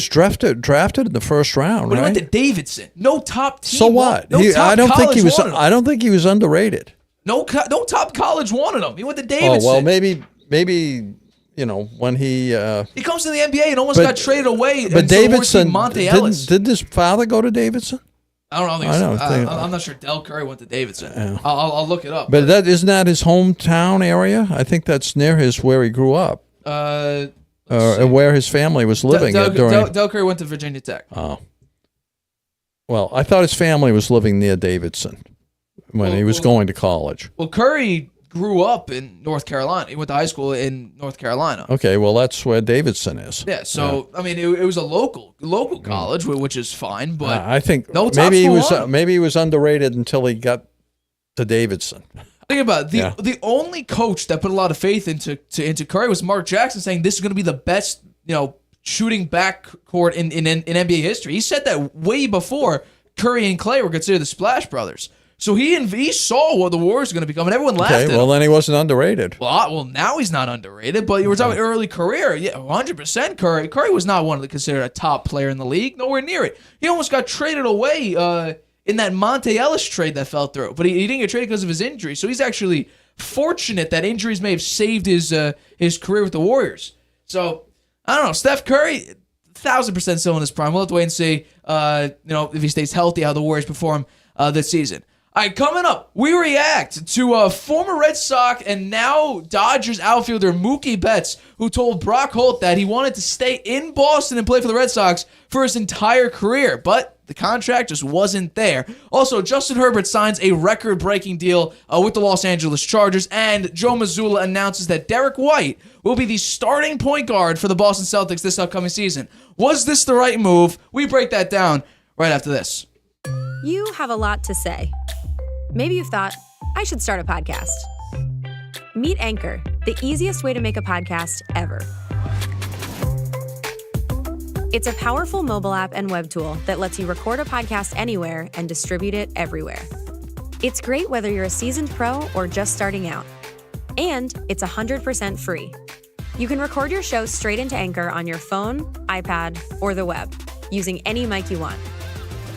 drafted in the first round, but right? He went to Davidson. No top team. So what? I don't think he was underrated. No top college wanted him. He went to Davidson. Oh, well, maybe when he comes to the NBA and almost got traded away. But Davidson, Monte Ellis. Did his father go to Davidson? I don't know. I'm not sure Del Curry went to Davidson. Yeah. I'll look it up. But isn't that his hometown area? I think that's near where he grew up. Where his family was living. Del Curry went to Virginia Tech. Oh. Well, I thought his family was living near Davidson when he was going to college. Well, Curry grew up in North Carolina. He went to high school in North Carolina. Okay, well, that's where Davidson is. Yeah, so, I mean, it was a local college, which is fine, but I think maybe he was underrated until he got to Davidson. Think about it. The only coach that put a lot of faith into Curry was Mark Jackson, saying this is going to be the best, shooting backcourt in NBA history. He said that way before Curry and Clay were considered the Splash Brothers. So he saw what the Warriors were going to become, and everyone laughed at him. Well, then he wasn't underrated. Well, now he's not underrated, but you were talking early career. Yeah, 100% Curry. Curry was not one of the considered a top player in the league, nowhere near it. He almost got traded away in that Monte Ellis trade that fell through, but he didn't get traded because of his injury. So he's actually fortunate that injuries may have saved his career with the Warriors. So, I don't know. Steph Curry, 1,000% still in his prime. We'll have to wait and see if he stays healthy, how the Warriors perform this season. All right, coming up, we react to former Red Sox and now Dodgers outfielder Mookie Betts, who told Brock Holt that he wanted to stay in Boston and play for the Red Sox for his entire career, but the contract just wasn't there. Also, Justin Herbert signs a record-breaking deal with the Los Angeles Chargers, and Joe Mazzulla announces that Derek White will be the starting point guard for the Boston Celtics this upcoming season. Was this the right move? We break that down right after this. You have a lot to say. Maybe you've thought, I should start a podcast. Meet Anchor, the easiest way to make a podcast ever. It's a powerful mobile app and web tool that lets you record a podcast anywhere and distribute it everywhere. It's great whether you're a seasoned pro or just starting out. And it's 100% free. You can record your show straight into Anchor on your phone, iPad, or the web, using any mic you want.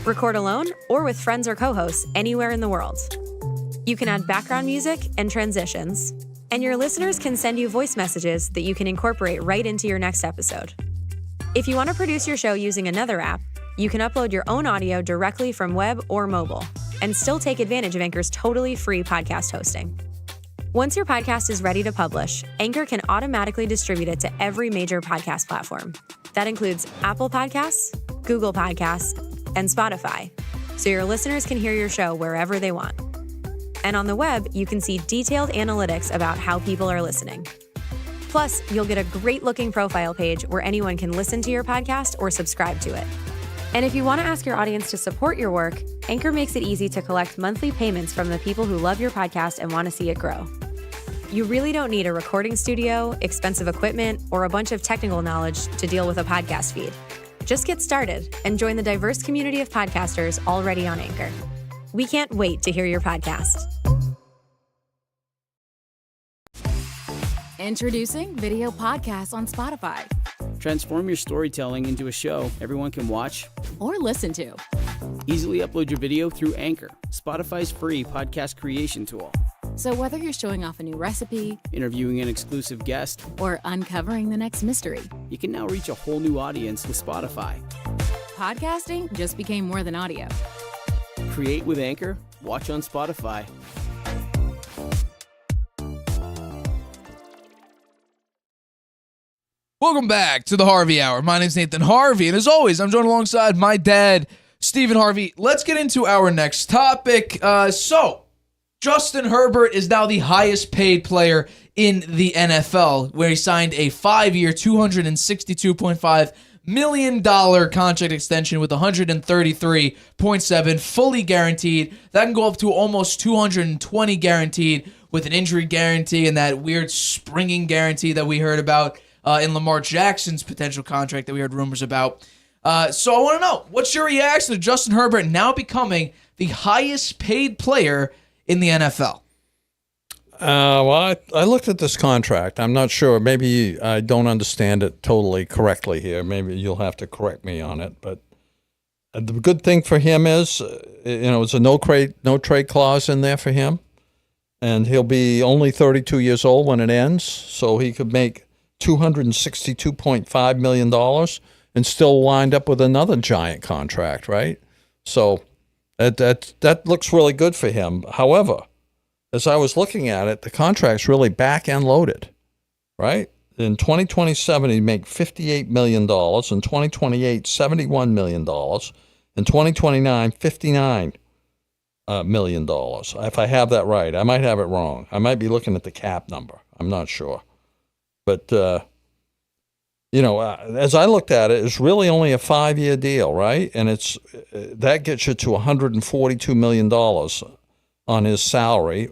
Record alone or with friends or co-hosts anywhere in the world. You can add background music and transitions, and your listeners can send you voice messages that you can incorporate right into your next episode. If you want to produce your show using another app, you can upload your own audio directly from web or mobile and still take advantage of Anchor's totally free podcast hosting. Once your podcast is ready to publish, Anchor can automatically distribute it to every major podcast platform. That includes Apple Podcasts, Google Podcasts, and Spotify, so your listeners can hear your show wherever they want. And on the web, you can see detailed analytics about how people are listening. Plus, you'll get a great-looking profile page where anyone can listen to your podcast or subscribe to it. And if you want to ask your audience to support your work, Anchor makes it easy to collect monthly payments from the people who love your podcast and want to see it grow. You really don't need a recording studio, expensive equipment, or a bunch of technical knowledge to deal with a podcast feed. Just get started and join the diverse community of podcasters already on Anchor. We can't wait to hear your podcast. Introducing video podcasts on Spotify. Transform your storytelling into a show everyone can watch Or listen to. Easily upload your video through Anchor, Spotify's free podcast creation tool. So whether you're showing off a new recipe, Interviewing an exclusive guest, or uncovering the next mystery, you can now reach a whole new audience with Spotify. podcasting just became more than audio. Create with Anchor, watch on Spotify. Welcome back to the Harvey Hour. My name's Nathan Harvey, and as always, I'm joined alongside my dad, Stephen Harvey. Let's get into our next topic. Justin Herbert is now the highest paid player in the NFL, where he signed a 5-year, $262.5 million contract extension with 133.7 fully guaranteed. That can go up to almost 220 guaranteed with an injury guarantee and that weird springing guarantee that we heard about in Lamar Jackson's potential contract that we heard rumors about. So I want to know, what's your reaction to Justin Herbert now becoming the highest paid player in the NFL? Well, I looked at this contract. I'm not sure. Maybe I don't understand it totally correctly here. Maybe you'll have to correct me on it. But the good thing for him is, it's a no trade clause in there for him. And he'll be only 32 years old when it ends. So he could make $262.5 million and still wind up with another giant contract, right? So that looks really good for him. However, as I was looking at it, the contract's really back-end loaded, right? In 2027, he'd make $58 million. In 2028, $71 million. In 2029, $59 million. If I have that right. I might have it wrong. I might be looking at the cap number. I'm not sure. But, as I looked at it, it's really only a 5-year deal, right? And that gets you to $142 million on his salary.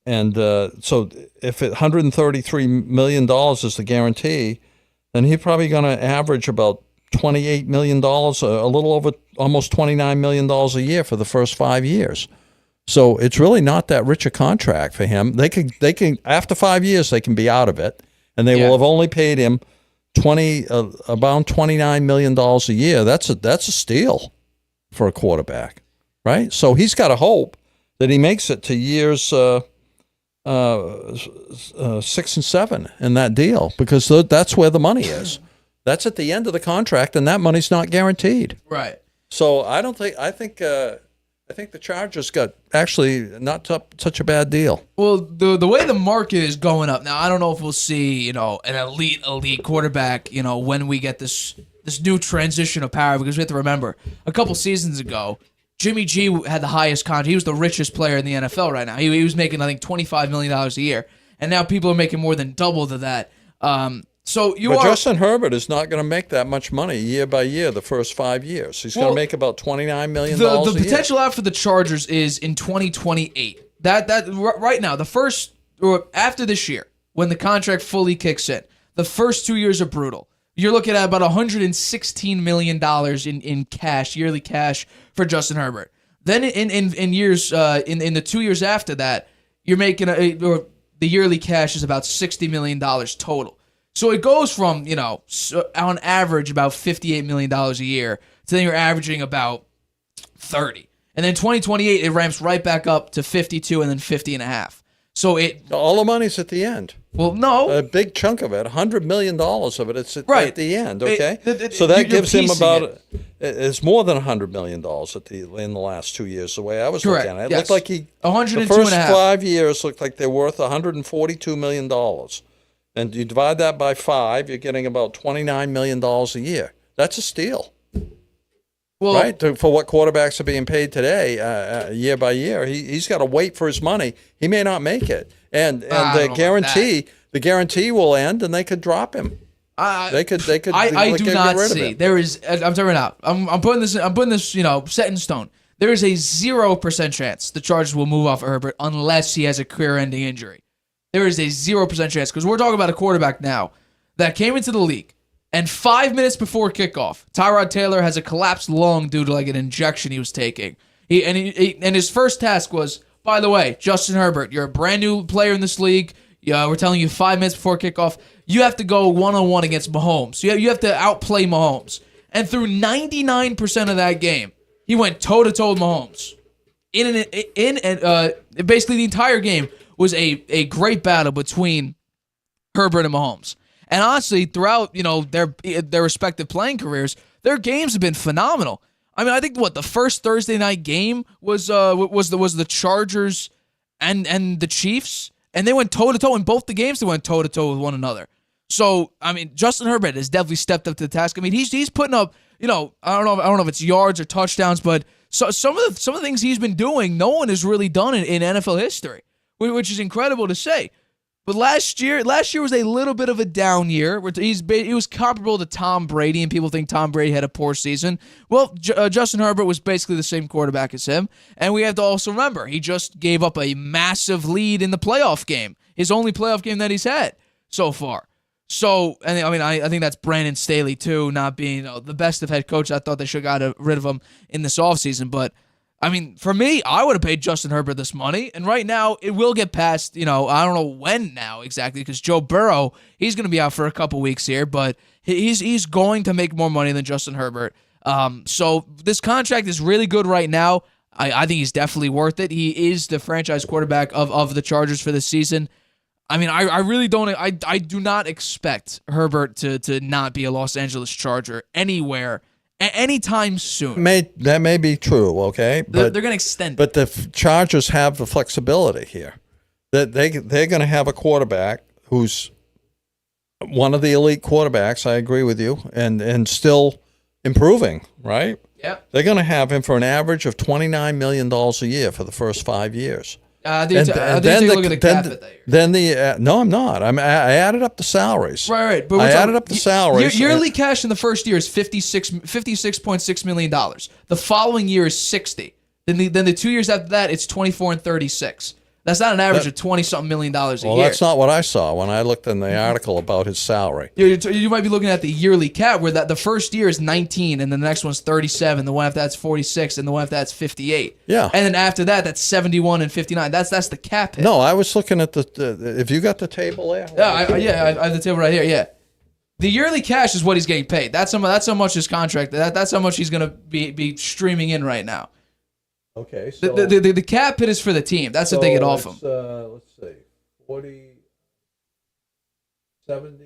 And so if $133 million is the guarantee, then he's probably going to average about $28 million, a little over almost $29 million a year for the first 5 years. So it's really not that rich a contract for him. They can after 5 years, they can be out of it. And they will have only paid him about $29 million a year. That's a steal for a quarterback, right? So he's got to hope that he makes it to years 6 and 7 in that deal, because that's where the money is. That's at the end of the contract, and that money's not guaranteed. Right. So I think I think the Chargers got actually not such a bad deal. Well, the way the market is going up now, I don't know if we'll see, an elite quarterback, when we get this new transition of power, because we have to remember a couple seasons ago, Jimmy G had the highest contract. He was the richest player in the NFL right now. He was making, I think, $25 million a year, and now people are making more than double to that. But Justin Herbert is not going to make that much money year by year the first 5 years. He's going to make about $29 million a year. The potential out for the Chargers is in 2028. That right now, after this year, when the contract fully kicks in, the first 2 years are brutal. You're looking at about $116 million in cash, yearly cash for Justin Herbert. Then in years in the 2 years after that, you're making the yearly cash is about $60 million total. So it goes from, on average about $58 million a year to then you're averaging about 30. And then 2028, it ramps right back up to 52 and then 50 and a half. So all the money's at the end. Well, no. A big chunk of it, $100 million of it, it's at the end, okay? So you're gives him piecing it's more than $100 million in the last 2 years, the way I was looking at it. It Yes. looked like 102 the first and a half. 5 years looked like they're worth $142 million. And you divide that by 5, you're getting about $29 million a year. That's a steal. Well, right? For what quarterbacks are being paid today, year by year. He's got to wait for his money. He may not make it. And the guarantee will end, and they could drop him. They could. I do not see. There is. I'm telling you now. I'm putting this. Set in stone. There is a 0% chance the Chargers will move off Herbert unless he has a career-ending injury. There is a 0% chance because we're talking about a quarterback now that came into the league, and 5 minutes before kickoff, Tyrod Taylor has a collapsed lung due to like an injection he was taking. And his first task was, by the way, Justin Herbert, you're a brand new player in this league. We're telling you 5 minutes before kickoff, you have to go one-on-one against Mahomes. So you have to outplay Mahomes. And through 99% of that game, he went toe-to-toe with Mahomes. Basically the entire game was a great battle between Herbert and Mahomes. And honestly, throughout their respective playing careers, their games have been phenomenal. I mean, I think the first Thursday night game was the Chargers and the Chiefs, and they went toe to toe in both the games. They went toe to toe with one another. So I mean, Justin Herbert has definitely stepped up to the task. I mean, he's putting up I don't know if it's yards or touchdowns, but some of the things he's been doing, no one has really done in NFL history, which is incredible to say. But last year was a little bit of a down year. He was comparable to Tom Brady, and people think Tom Brady had a poor season. Well, Justin Herbert was basically the same quarterback as him, and we have to also remember he just gave up a massive lead in the playoff game, his only playoff game that he's had so far. So, and I mean, I think that's Brandon Staley too, not being the best of head coach. I thought they should have got rid of him in this offseason, but. I mean, for me, I would have paid Justin Herbert this money, and right now it will get past, I don't know when now exactly, because Joe Burrow, he's going to be out for a couple weeks here, but he's going to make more money than Justin Herbert. So this contract is really good right now. I think he's definitely worth it. He is the franchise quarterback of the Chargers for this season. I mean, I really don't. I do not expect Herbert to not be a Los Angeles Charger anywhere anytime soon. That may be true, okay? But they're going to extend it. But the Chargers have the flexibility here. That they're going to have a quarterback who's one of the elite quarterbacks, I agree with you, and still improving, right? Yeah. They're going to have him for an average of $29 million a year for the first 5 years. I think take a look at the cap at that year. No, I'm not. I added up the salaries. Right. But I added up the salaries. Yearly cash in the first year is $56.6 million. The following year is 60. Then the 2 years after that, it's 24 and 36. That's not an average of $20-something million a year. Well, that's not what I saw when I looked in the article about his salary. You might be looking at the yearly cap where the first year is 19, and then the next one's 37, the one after that's 46, and the one after that's 58. Yeah. And then after that, that's 71 and 59. That's the cap hit. No, I was looking at if you got the table there? I have the table right here, yeah. The yearly cash is what he's getting paid. That's how much his contract, that's how much he's going to be streaming in right now. Okay, so the cap hit is for the team. That's if they get off him. Let's see, 40, 70,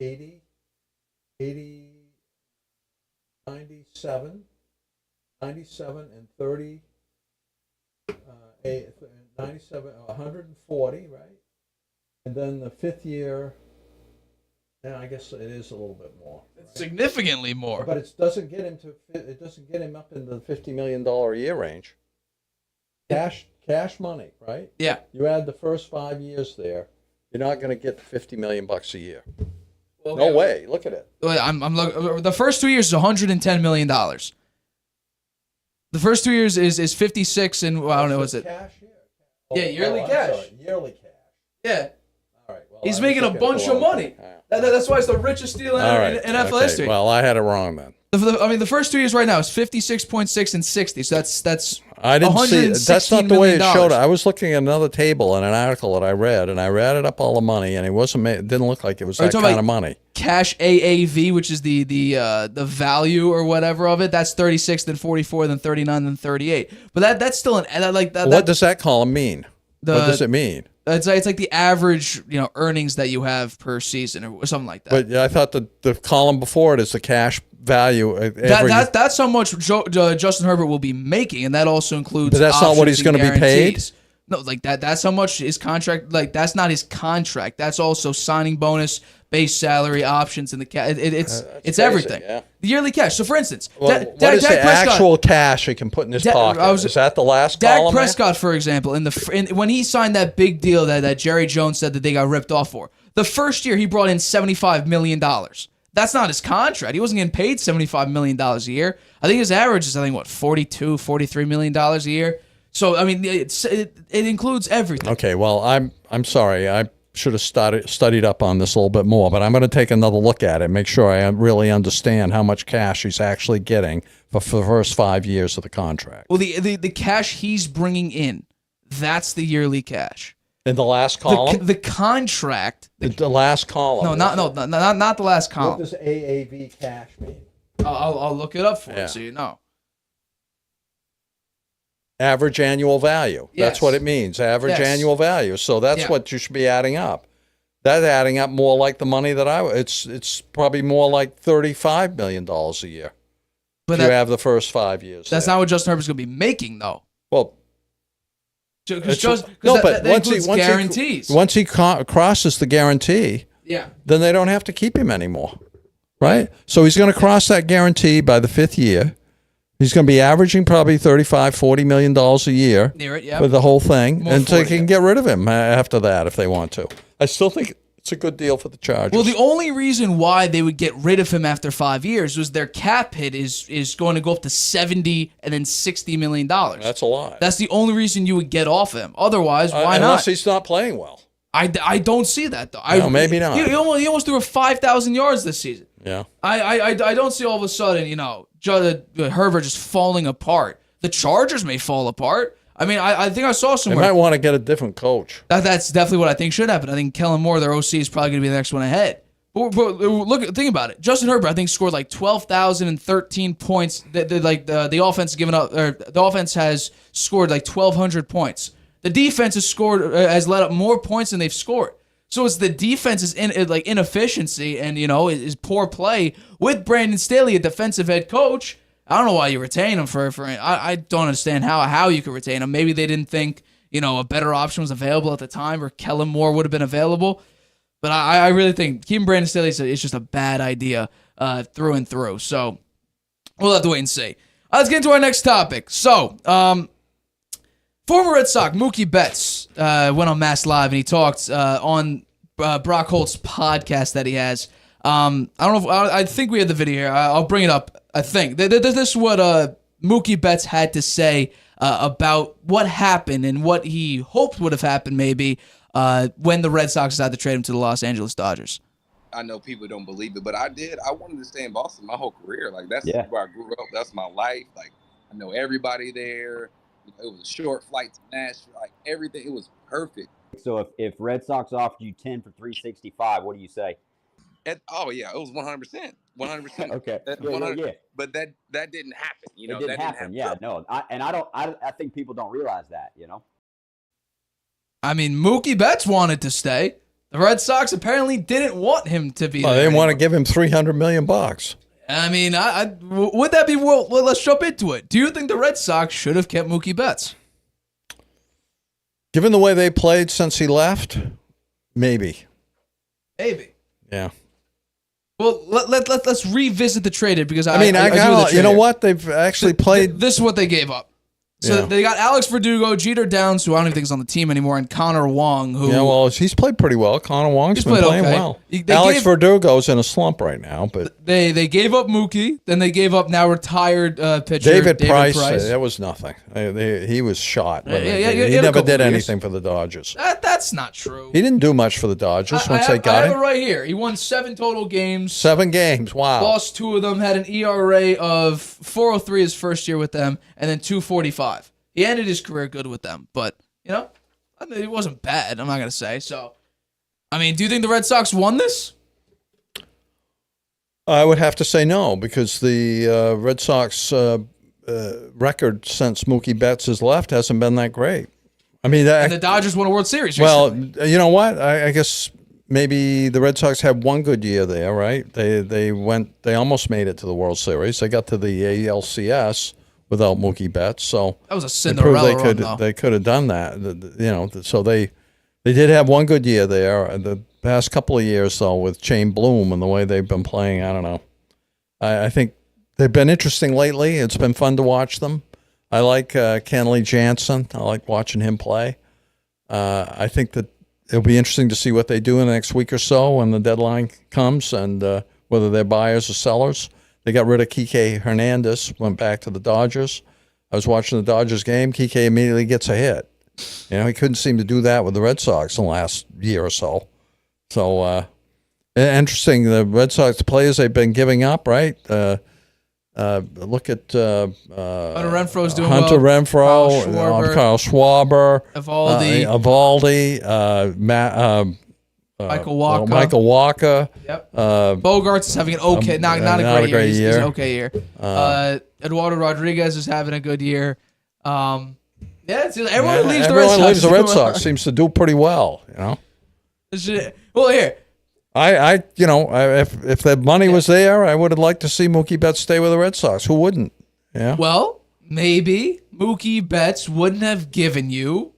80, 97, and 30, 140, right? And then the 5th year, yeah, I guess it is a little bit more. It's significantly more. But it doesn't get him up into the $50 million a year range. Cash money, right? Yeah. You add the first 5 years there, you're not going to get $50 million a year. Okay. No way. Look at it. I'm looking. The first 2 years is $110 million. The first 2 years is 56 and I don't know what's it. Cash here. Yeah, yearly I'm cash. sorry, yearly cash. Yeah. All right. Well, He's I was making a looking at bunch the of wrong money. thing. That's why it's the richest deal in All right. NFL Okay. history. Well, I had it wrong then. The first 2 years right now is 56.6 and 60. So that's I didn't see. That's not the way it $116 showed it. million. I was looking at another table in an article that I read, and I added up all the money, and it wasn't. It didn't look like it was Are you that talking kind of about money. Cash AAV, which is the value or whatever of it. That's 36, then 44, then 39, then 38. But that's still What does that column mean? What does it mean? It's like the average earnings that you have per season or something like that. But I thought the column before it is the cash value. That's how much Justin Herbert will be making, and that also includes. But that's not what he's going to be paid? No, like that. That's how much his contract. Like that's not his contract. That's also signing bonus, base salary, options, and the cash. It's crazy, everything. yeah. The yearly cash. So, for instance, what is the actual cash he can put in his pocket? Is that the last column? Dak Prescott, for example, when he signed that big deal that Jerry Jones said that they got ripped off for, the first year he brought in $75 million. That's not his contract. He wasn't getting paid $75 million a year. I think his average is, $42, $43 million a year. So, I mean, it includes everything. Okay, well, I'm sorry. I should have studied up on this a little bit more, but I'm going to take another look at it, make sure I really understand how much cash he's actually getting for the first 5 years of the contract. Well, the cash he's bringing in, that's the yearly cash. In the last column? The contract. The last column. No, not the last column. What does AAV cash mean? I'll look it up for you so you know. Average annual value. Yes. That's what it means. Average annual value. So that's Yeah. what you should be adding up. That's adding up more like the money that it's probably more like $35 million a year. But if you have the first 5 years. That's not what Justin Herbert's going to be making, though. Well, that includes guarantees. Once he crosses the guarantee, then they don't have to keep him anymore, right? So he's going to cross that guarantee by the 5th year. He's going to be averaging probably $35-40 million a year Near it, yeah. for the whole thing, More and so they 40, can get rid of him after that if they want to. I still think it's a good deal for the Chargers. Well, the only reason why they would get rid of him after 5 years was their cap hit is going to go up to $70 and then $60 million. That's a lot. That's the only reason you would get off him. Otherwise, why not? Unless he's not playing well. I don't see that though. No, maybe not. He almost threw 5,000 yards this season. Yeah. I don't see all of a sudden Herbert just falling apart. The Chargers may fall apart. I mean, I think I saw They somewhere. might want to get a different coach. That's definitely what I think should happen. I think Kellen Moore, their OC, is probably going to be the next one ahead. But think about it. Justin Herbert, I think, scored like 12,013 points. The offense the offense has scored like 1,200 points. The defense has let up more points than they've scored. So it's the defense's inefficiency and is poor play with Brandon Staley, a defensive head coach. I don't know why you retain him for I don't understand how you could retain him. Maybe they didn't think a better option was available at the time, or Kellen Moore would have been available. But I really think keeping Brandon Staley is just a bad idea through and through. So we'll have to wait and see. Let's get into our next topic. So former Red Sox Mookie Betts went on Mass Live and he talked on Brock Holt's podcast that he has. I don't know. I think we had the video here. I'll bring it up. I think this is what Mookie Betts had to say about what happened and what he hoped would have happened maybe when the Red Sox decided to trade him to the Los Angeles Dodgers. I know people don't believe it, but I did. I wanted to stay in Boston my whole career. Like that's where I grew up. That's my life. Like I know everybody there. It was a short flight to Nashville. Like everything, it was perfect. So if Red Sox offered you 10 for $365, what do you say? It was 100%. 100%. Okay. 100%. Yeah. But that didn't happen. It didn't happen. Yeah, no. I think people don't realize that. I mean, Mookie Betts wanted to stay. The Red Sox apparently didn't want him to be there. They didn't want to give him $300 million. I mean, would that be? Well, let's jump into it. Do you think the Red Sox should have kept Mookie Betts? Given the way they played since he left, maybe. Yeah. Well, let's revisit the trade because I got you know what? They've actually played. This is what they gave up. So they got Alex Verdugo, Jeter Downs, who I don't even think is on the team anymore, and Connor Wong, who... Yeah, well, he's played pretty well. Connor Wong's been playing well. Alex Verdugo's in a slump right now, but... They gave up Mookie, then they gave up now retired pitcher David Price. That was nothing. He was shot. He never did anything for the Dodgers. That's not true. He didn't do much for the Dodgers once they got him. I have it right here. He won 7 total games. 7 games, wow. Lost 2 of them, had an ERA of 4.03 his first year with them, and then 2.45. He ended his career good with them, but, it wasn't bad, I'm not going to say. So, do you think the Red Sox won this? I would have to say no, because the Red Sox record since Mookie Betts has left hasn't been that great. And the Dodgers won a World Series recently. Well, you know what? I guess maybe the Red Sox had one good year there, right? They almost made it to the World Series. They got to the ALCS without Mookie Betts, so that was a Cinderella run, though. They could have done that, so they did have one good year there. The past couple of years, though, with Shane Bloom and the way they've been playing, I don't know. I think they've been interesting lately. It's been fun to watch them. I like Kenley Jansen. I like watching him play. I think that it'll be interesting to see what they do in the next week or so when the deadline comes and whether they're buyers or sellers. They got rid of Kike Hernandez, went back to the Dodgers. I was watching the Dodgers game. Kike immediately gets a hit. He couldn't seem to do that with the Red Sox in the last year or so. So, interesting. The Red Sox players they've been giving up, right? Look at Hunter Renfro's doing Hunter well. Renfro, Kyle Schwarber, Evaldi, Michael Walker. Yep. Bogarts is having an okay, not a great year. He's an okay year. Eduardo Rodriguez is having a good year. Everyone leaves the Red Sox. Everyone leaves the Red Sox. Seems to do pretty well, Well, here. If the money was there, I would have liked to see Mookie Betts stay with the Red Sox. Who wouldn't? Yeah. Well, maybe Mookie Betts wouldn't have given you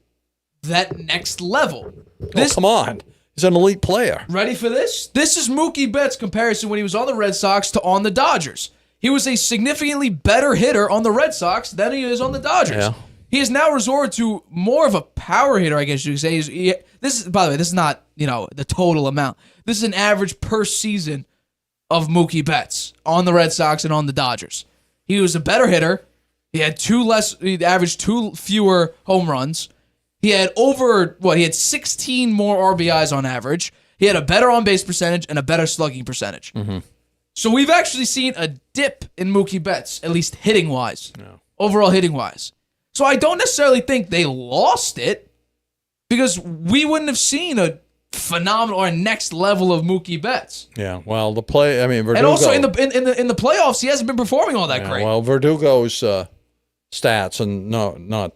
that next level. Come on. He's an elite player. Ready for this? This is Mookie Betts' comparison when he was on the Red Sox to on the Dodgers. He was a significantly better hitter on the Red Sox than he is on the Dodgers. Yeah. He has now resorted to more of a power hitter, I guess you could say. By the way, this is not, the total amount. This is an average per season of Mookie Betts on the Red Sox and on the Dodgers. He was a better hitter. He averaged 2 fewer home runs. He had he had 16 more RBIs on average. He had a better on-base percentage and a better slugging percentage. Mm-hmm. So we've actually seen a dip in Mookie Betts, at least hitting-wise, overall hitting-wise. So I don't necessarily think they lost it because we wouldn't have seen a phenomenal or next level of Mookie Betts. Yeah, well, Verdugo. And also in the playoffs, he hasn't been performing all that great. Well, Verdugo's stats and not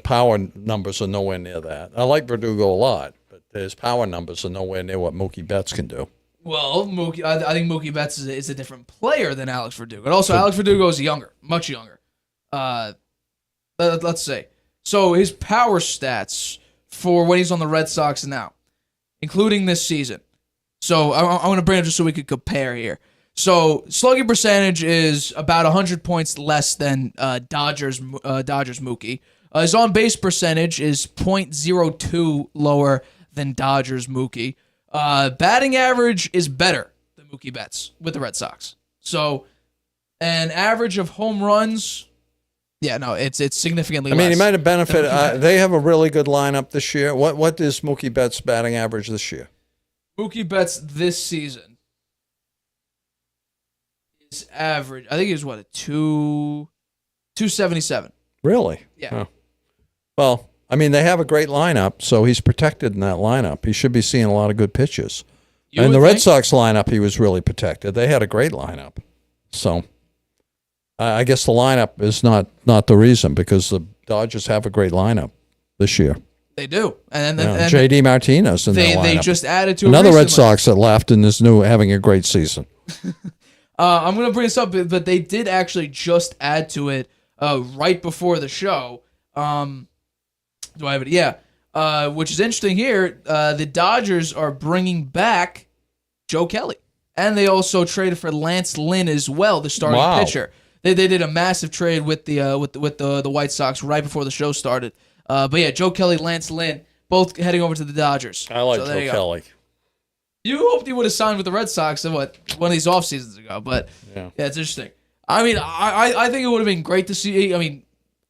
power numbers are nowhere near that. I like Verdugo a lot, but his power numbers are nowhere near what Mookie Betts can do. Well, I think Mookie Betts is a different player than Alex Verdugo. And also, Alex Verdugo is much younger. Let's say. So his power stats for when he's on the Red Sox now, including this season. So I'm going to bring it just so we could compare here. So slugging percentage is about 100 points less than Dodgers Mookie. His on-base percentage is .02 lower than Dodgers Mookie. Batting average is better than Mookie Betts with the Red Sox. So an average of home runs, it's significantly less. He might have benefited. They have a really good lineup this year. What is Mookie Betts' batting average this year? Mookie Betts this season. Average, I think it was 277. Really? Yeah. Oh. Well, they have a great lineup, so he's protected in that lineup. He should be seeing a lot of good pitches. And the Red Sox lineup, he was really protected. They had a great lineup. So I guess the lineup is not the reason because the Dodgers have a great lineup this year. They do. And J.D. Martinez in their lineup. They just added to another it Red Sox that left and is having a great season. I'm going to bring this up, but they did actually just add to it right before the show. Do I have it? Yeah. which is interesting here. The Dodgers are bringing back Joe Kelly, and they also traded for Lance Lynn as well, the starting pitcher. They did a massive trade with the White Sox right before the show started. But yeah, Joe Kelly, Lance Lynn, both heading over to the Dodgers. I like Joe Kelly. You hoped he would have signed with the Red Sox one of these off seasons ago, but yeah, it's interesting. I mean, I think it would have been great to see. I mean,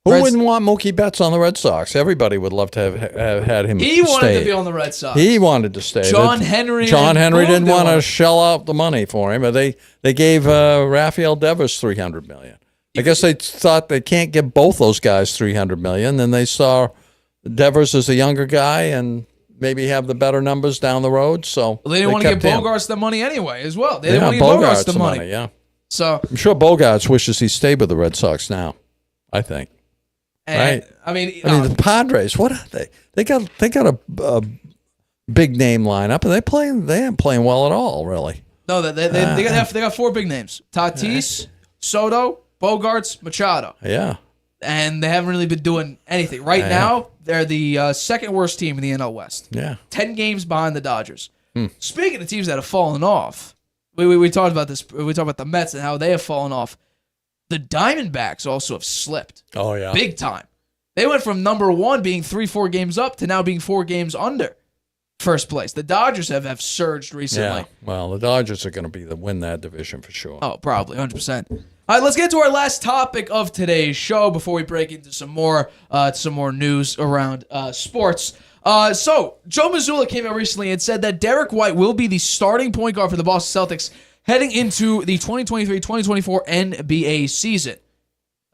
who wouldn't want Mookie Betts on the Red Sox? Everybody would love to have had him. He wanted to be on the Red Sox. He wanted to stay. John Henry didn't want to shell out the money for him, but they gave Rafael Devers $300 million. I guess they thought they can't give both those guys $300 million. Then they saw Devers as a younger guy and maybe have the better numbers down the road. So they didn't want to give Bogarts the money anyway as well. They didn't want to give Bogarts the money. Yeah. So I'm sure Bogarts wishes he stayed with the Red Sox now. I think. Right. I mean, the Padres. What are they? They got a big name lineup, and they ain't playing well at all, really. No, they got four big names: Tatis, Soto, Bogarts, Machado. Yeah. And they haven't really been doing anything. Right now, they're the second worst team in the NL West. Yeah. 10 games behind the Dodgers. Speaking of teams that have fallen off, we talked about this. We talked about the Mets and how they have fallen off. The Diamondbacks also have slipped. Oh, yeah. Big time. They went from number 1 being 3-4 games up to now being 4 games under first place. The Dodgers have surged recently. Yeah. Well, the Dodgers are going to win that division for sure. Oh, probably 100%. All right, let's get to our last topic of today's show before we break into some more news around sports. So, Joe Mazzulla came out recently and said that Derek White will be the starting point guard for the Boston Celtics heading into the 2023-2024 NBA season.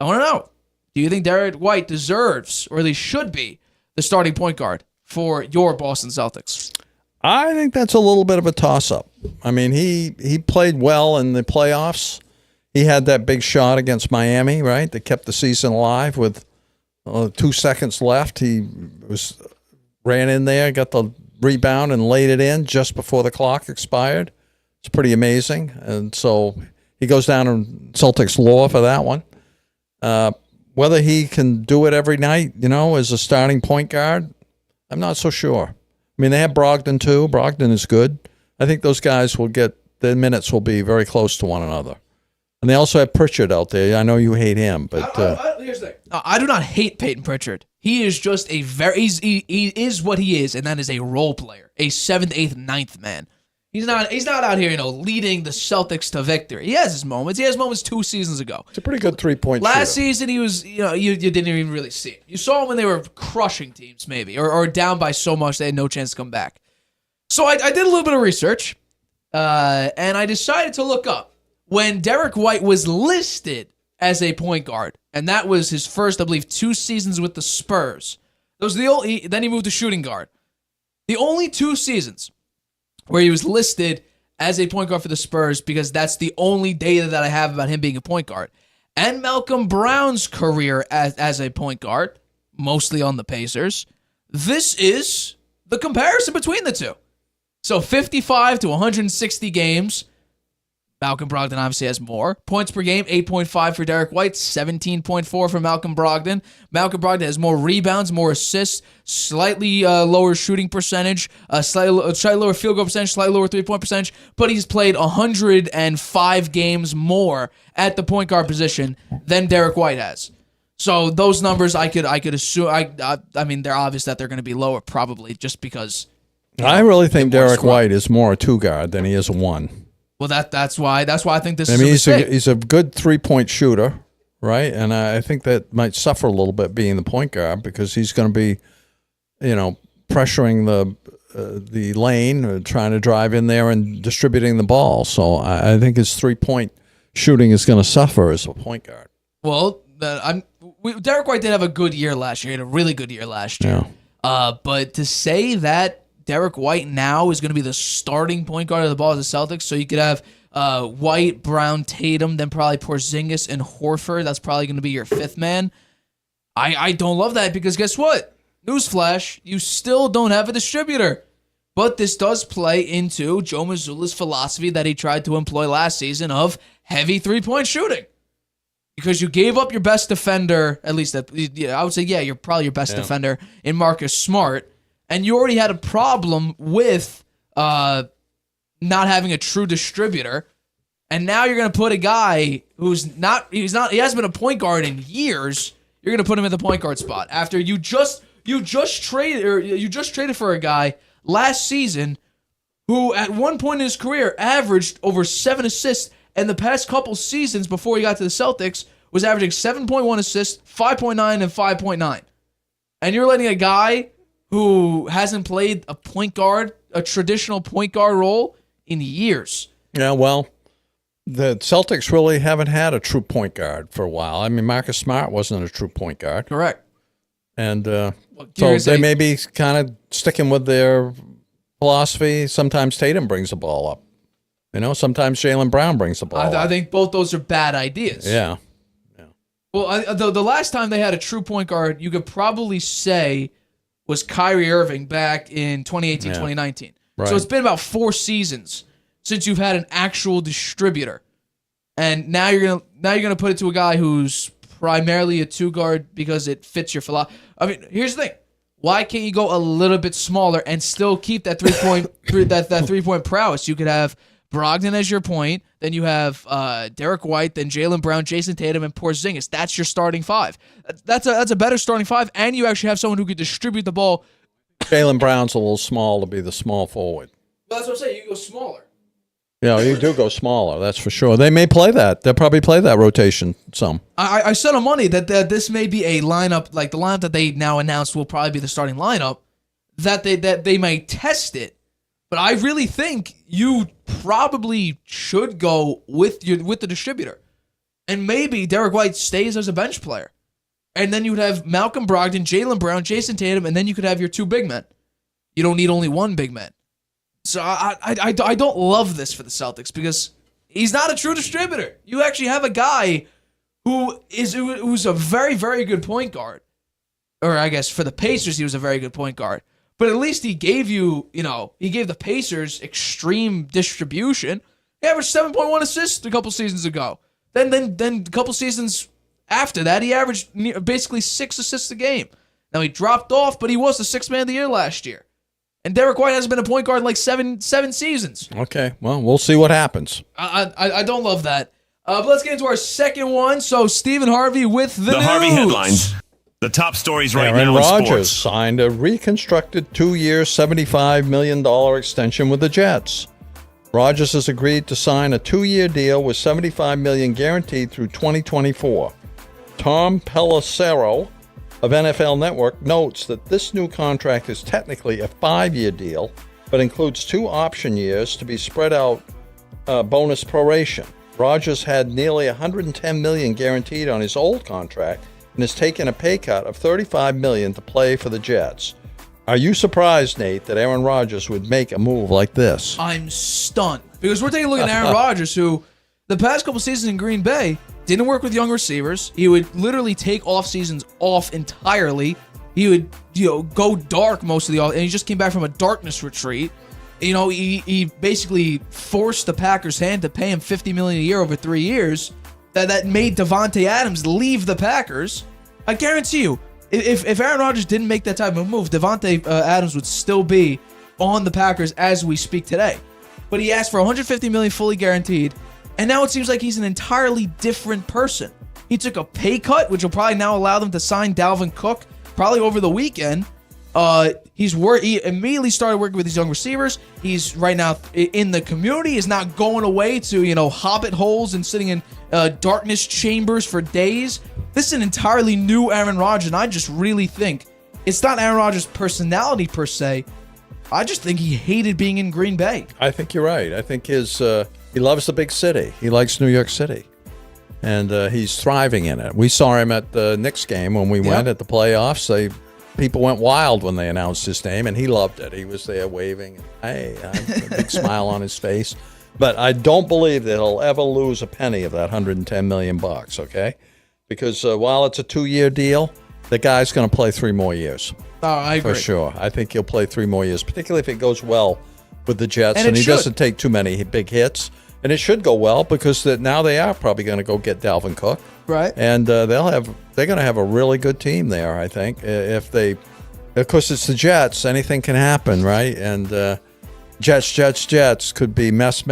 I want to know, do you think Derek White deserves, or at least should be, the starting point guard for your Boston Celtics? I think that's a little bit of a toss-up. I mean, he played well in the playoffs. He had that big shot against Miami, right, that kept the season alive with 2 seconds left. He ran in there, got the rebound, and laid it in just before the clock expired. It's pretty amazing. And so he goes down in Celtics lore for that one. Whether he can do it every night, as a starting point guard, I'm not so sure. I mean, they have Brogdon, too. Brogdon is good. I think those guys their minutes will be very close to one another. And they also have Pritchard out there. I know you hate him, but here's the thing. I do not hate Peyton Pritchard. He is just he is what he is, and that is a role player, a 7th, 8th, 9th man. He's not out here, leading the Celtics to victory. He has his moments. He has moments 2 seasons ago. It's a pretty good 3-point shooter. Last season, he was, you didn't even really see it. You saw him when they were crushing teams, maybe, or down by so much they had no chance to come back. So I did a little bit of research, and I decided to look up when Derek White was listed as a point guard, and that was his first, I believe, 2 seasons with the Spurs. Those are then he moved to shooting guard. The only 2 seasons where he was listed as a point guard for the Spurs, because that's the only data that I have about him being a point guard. And Malcolm Brown's career as a point guard, mostly on the Pacers. This is the comparison between the two. So 55 to 160 games. Malcolm Brogdon obviously has more. Points per game, 8.5 for Derek White, 17.4 for Malcolm Brogdon. Malcolm Brogdon has more rebounds, more assists, slightly lower shooting percentage, slightly lower field goal percentage, slightly lower three-point percentage, but he's played 105 games more at the point guard position than Derek White has. So those numbers I could assume, I mean, they're obvious that they're going to be lower probably just because. I really think Derek White is more a 2-guard than he is a 1. Well, that's why I think this is a mistake. He's a good 3-point shooter, right? And I think that might suffer a little bit being the point guard because he's going to be, pressuring the lane, trying to drive in there and distributing the ball. So I think his 3-point shooting is going to suffer as a point guard. Well, Derek White did have a good year last year. He had a really good year last year. Yeah. But to say that Derek White now is going to be the starting point guard of the Celtics, so you could have White, Brown, Tatum, then probably Porzingis and Horford. That's probably going to be your 5th man. I don't love that because guess what? Newsflash, you still don't have a distributor. But this does play into Joe Mazzulla's philosophy that he tried to employ last season of heavy 3-point shooting. Because you gave up your best defender, at least I would say, you're probably your best defender in Marcus Smart. and you already had a problem with not having a true distributor, and now you're going to put a guy he hasn't been a point guard in years. You're going to put him in the point guard spot after you just traded for a guy last season who at one point in his career averaged over 7 assists, and the past couple seasons before he got to the Celtics was averaging 7.1 assists, 5.9, and 5.9. And you're letting a guy who hasn't played a traditional point guard role in years. Yeah, well, the Celtics really haven't had a true point guard for a while. I mean, Marcus Smart wasn't a true point guard. Correct. And so they may be kind of sticking with their philosophy. Sometimes Tatum brings the ball up. Sometimes Jaylen Brown brings the ball up. I think both those are bad ideas. Yeah. Well, the last time they had a true point guard, you could probably say, was Kyrie Irving back in 2018, 2019. Right. So it's been about 4 seasons since you've had an actual distributor. And now you're gonna put it to a guy who's primarily a 2-guard because it fits your philosophy. I mean, here's the thing. Why can't you go a little bit smaller and still keep that 3-point prowess? You could have Brogdon as your point, then you have Derek White, then Jaylen Brown, Jason Tatum, and Porzingis. That's your starting 5. That's a better starting 5, and you actually have someone who could distribute the ball. Jaylen Brown's a little small to be the small forward. Well, that's what I'm saying. You can go smaller. Yeah, you do go smaller, that's for sure. They may play that. They'll probably play that rotation some. I said on Monday that this may be a lineup, like the lineup that they now announced will probably be the starting lineup, that they may test it. But I really think you probably should go with the distributor. And maybe Derek White stays as a bench player. And then you would have Malcolm Brogdon, Jaylen Brown, Jason Tatum, and then you could have your 2 big men. You don't need only 1 big man. So I don't love this for the Celtics because he's not a true distributor. You actually have a guy who's a very, very good point guard. Or I guess for the Pacers, he was a very good point guard. But at least he gave the Pacers extreme distribution. He averaged 7.1 assists a couple seasons ago. Then a couple seasons after that, he averaged basically 6 assists a game. Now he dropped off, but he was the 6th man of the year last year. And Derek White hasn't been a point guard in like seven seasons. Okay, well, we'll see what happens. I don't love that. But let's get into our second one. So Stephen Harvey with the news. Harvey headlines. The top stories right Aaron now in Rodgers sports. signed a reconstructed 2-year, $75 million extension with the Jets. Rodgers has agreed to sign a 2-year deal with $75 million guaranteed through 2024. Tom Pelissero of NFL Network notes that this new contract is technically a 5-year deal, but includes 2 option years to be spread out bonus proration. Rodgers had nearly $110 million guaranteed on his old contract and has taken a pay cut of $35 million to play for the Jets. Are you surprised, Nate, that Aaron Rodgers would make a move like this? I'm stunned because we're taking a look at Aaron Rodgers, who the past couple seasons in Green Bay didn't work with young receivers. He would literally take off seasons off entirely. He would, go dark most of the off, and he just came back from a darkness retreat. He basically forced the Packers' hand to pay him $50 million a year over 3 years. That made Davante Adams leave the Packers. I guarantee you, if Aaron Rodgers didn't make that type of move, Davante Adams would still be on the Packers as we speak today. But he asked for $150 million fully guaranteed, and now it seems like he's an entirely different person. He took a pay cut, which will probably now allow them to sign Dalvin Cook probably over the weekend. He immediately started working with these young receivers. He's right now in the community. He's not going away to hobbit holes and sitting in darkness chambers for days. This is an entirely new Aaron Rodgers, and I just really think it's not Aaron Rodgers' personality per se. I just think he hated being in Green Bay. I think you're right. I think he loves the big city. He likes New York City, and he's thriving in it. We saw him at the Knicks game when we went at the playoffs. People went wild when they announced his name, and he loved it. He was there waving, and hey, a big smile on his face. But I don't believe that he'll ever lose a penny of that $110 million, okay? Because while it's a 2-year deal, the guy's going to play 3 more years. Oh, I agree. For sure. I think he'll play 3 more years, particularly if it goes well with the Jets and he doesn't take too many big hits. And it should go well because now they are probably going to go get Dalvin Cook. Right. And they're going to have a really good team there, I think, if they Of course, it's the Jets. Anything can happen, right? And Jets could be mess.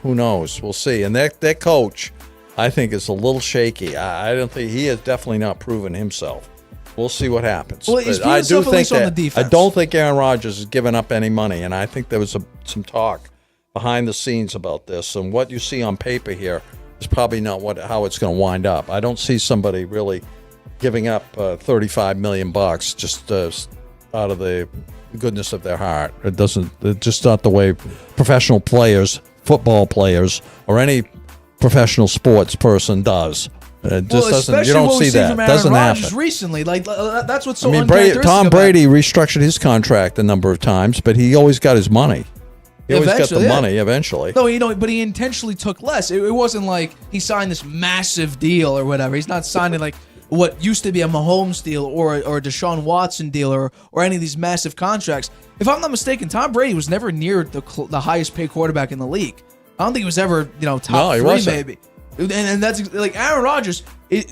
Who knows? We'll see. And their coach, I think, is a little shaky. I don't think he has definitely not proven himself. We'll see what happens. Well, he's proven himself at least on the defense. I don't think Aaron Rodgers has given up any money, and I think there was some talk behind the scenes about this. And what you see on paper here is probably not how it's going to wind up. I don't see somebody really giving up $35 million just out of the goodness of their heart. It's just not the way professional players, football players, or any professional sports person does. It just doesn't. You don't see that. Doesn't happen recently. Like that's what's so. Tom Brady restructured his contract a number of times, but he always got his money. He always got the money eventually. No, but he intentionally took less. It wasn't like he signed this massive deal or whatever. He's not signing like what used to be a Mahomes deal or a Deshaun Watson deal or any of these massive contracts. If I'm not mistaken, Tom Brady was never near the highest paid quarterback in the league. I don't think he was ever top 3 maybe. And that's like Aaron Rodgers.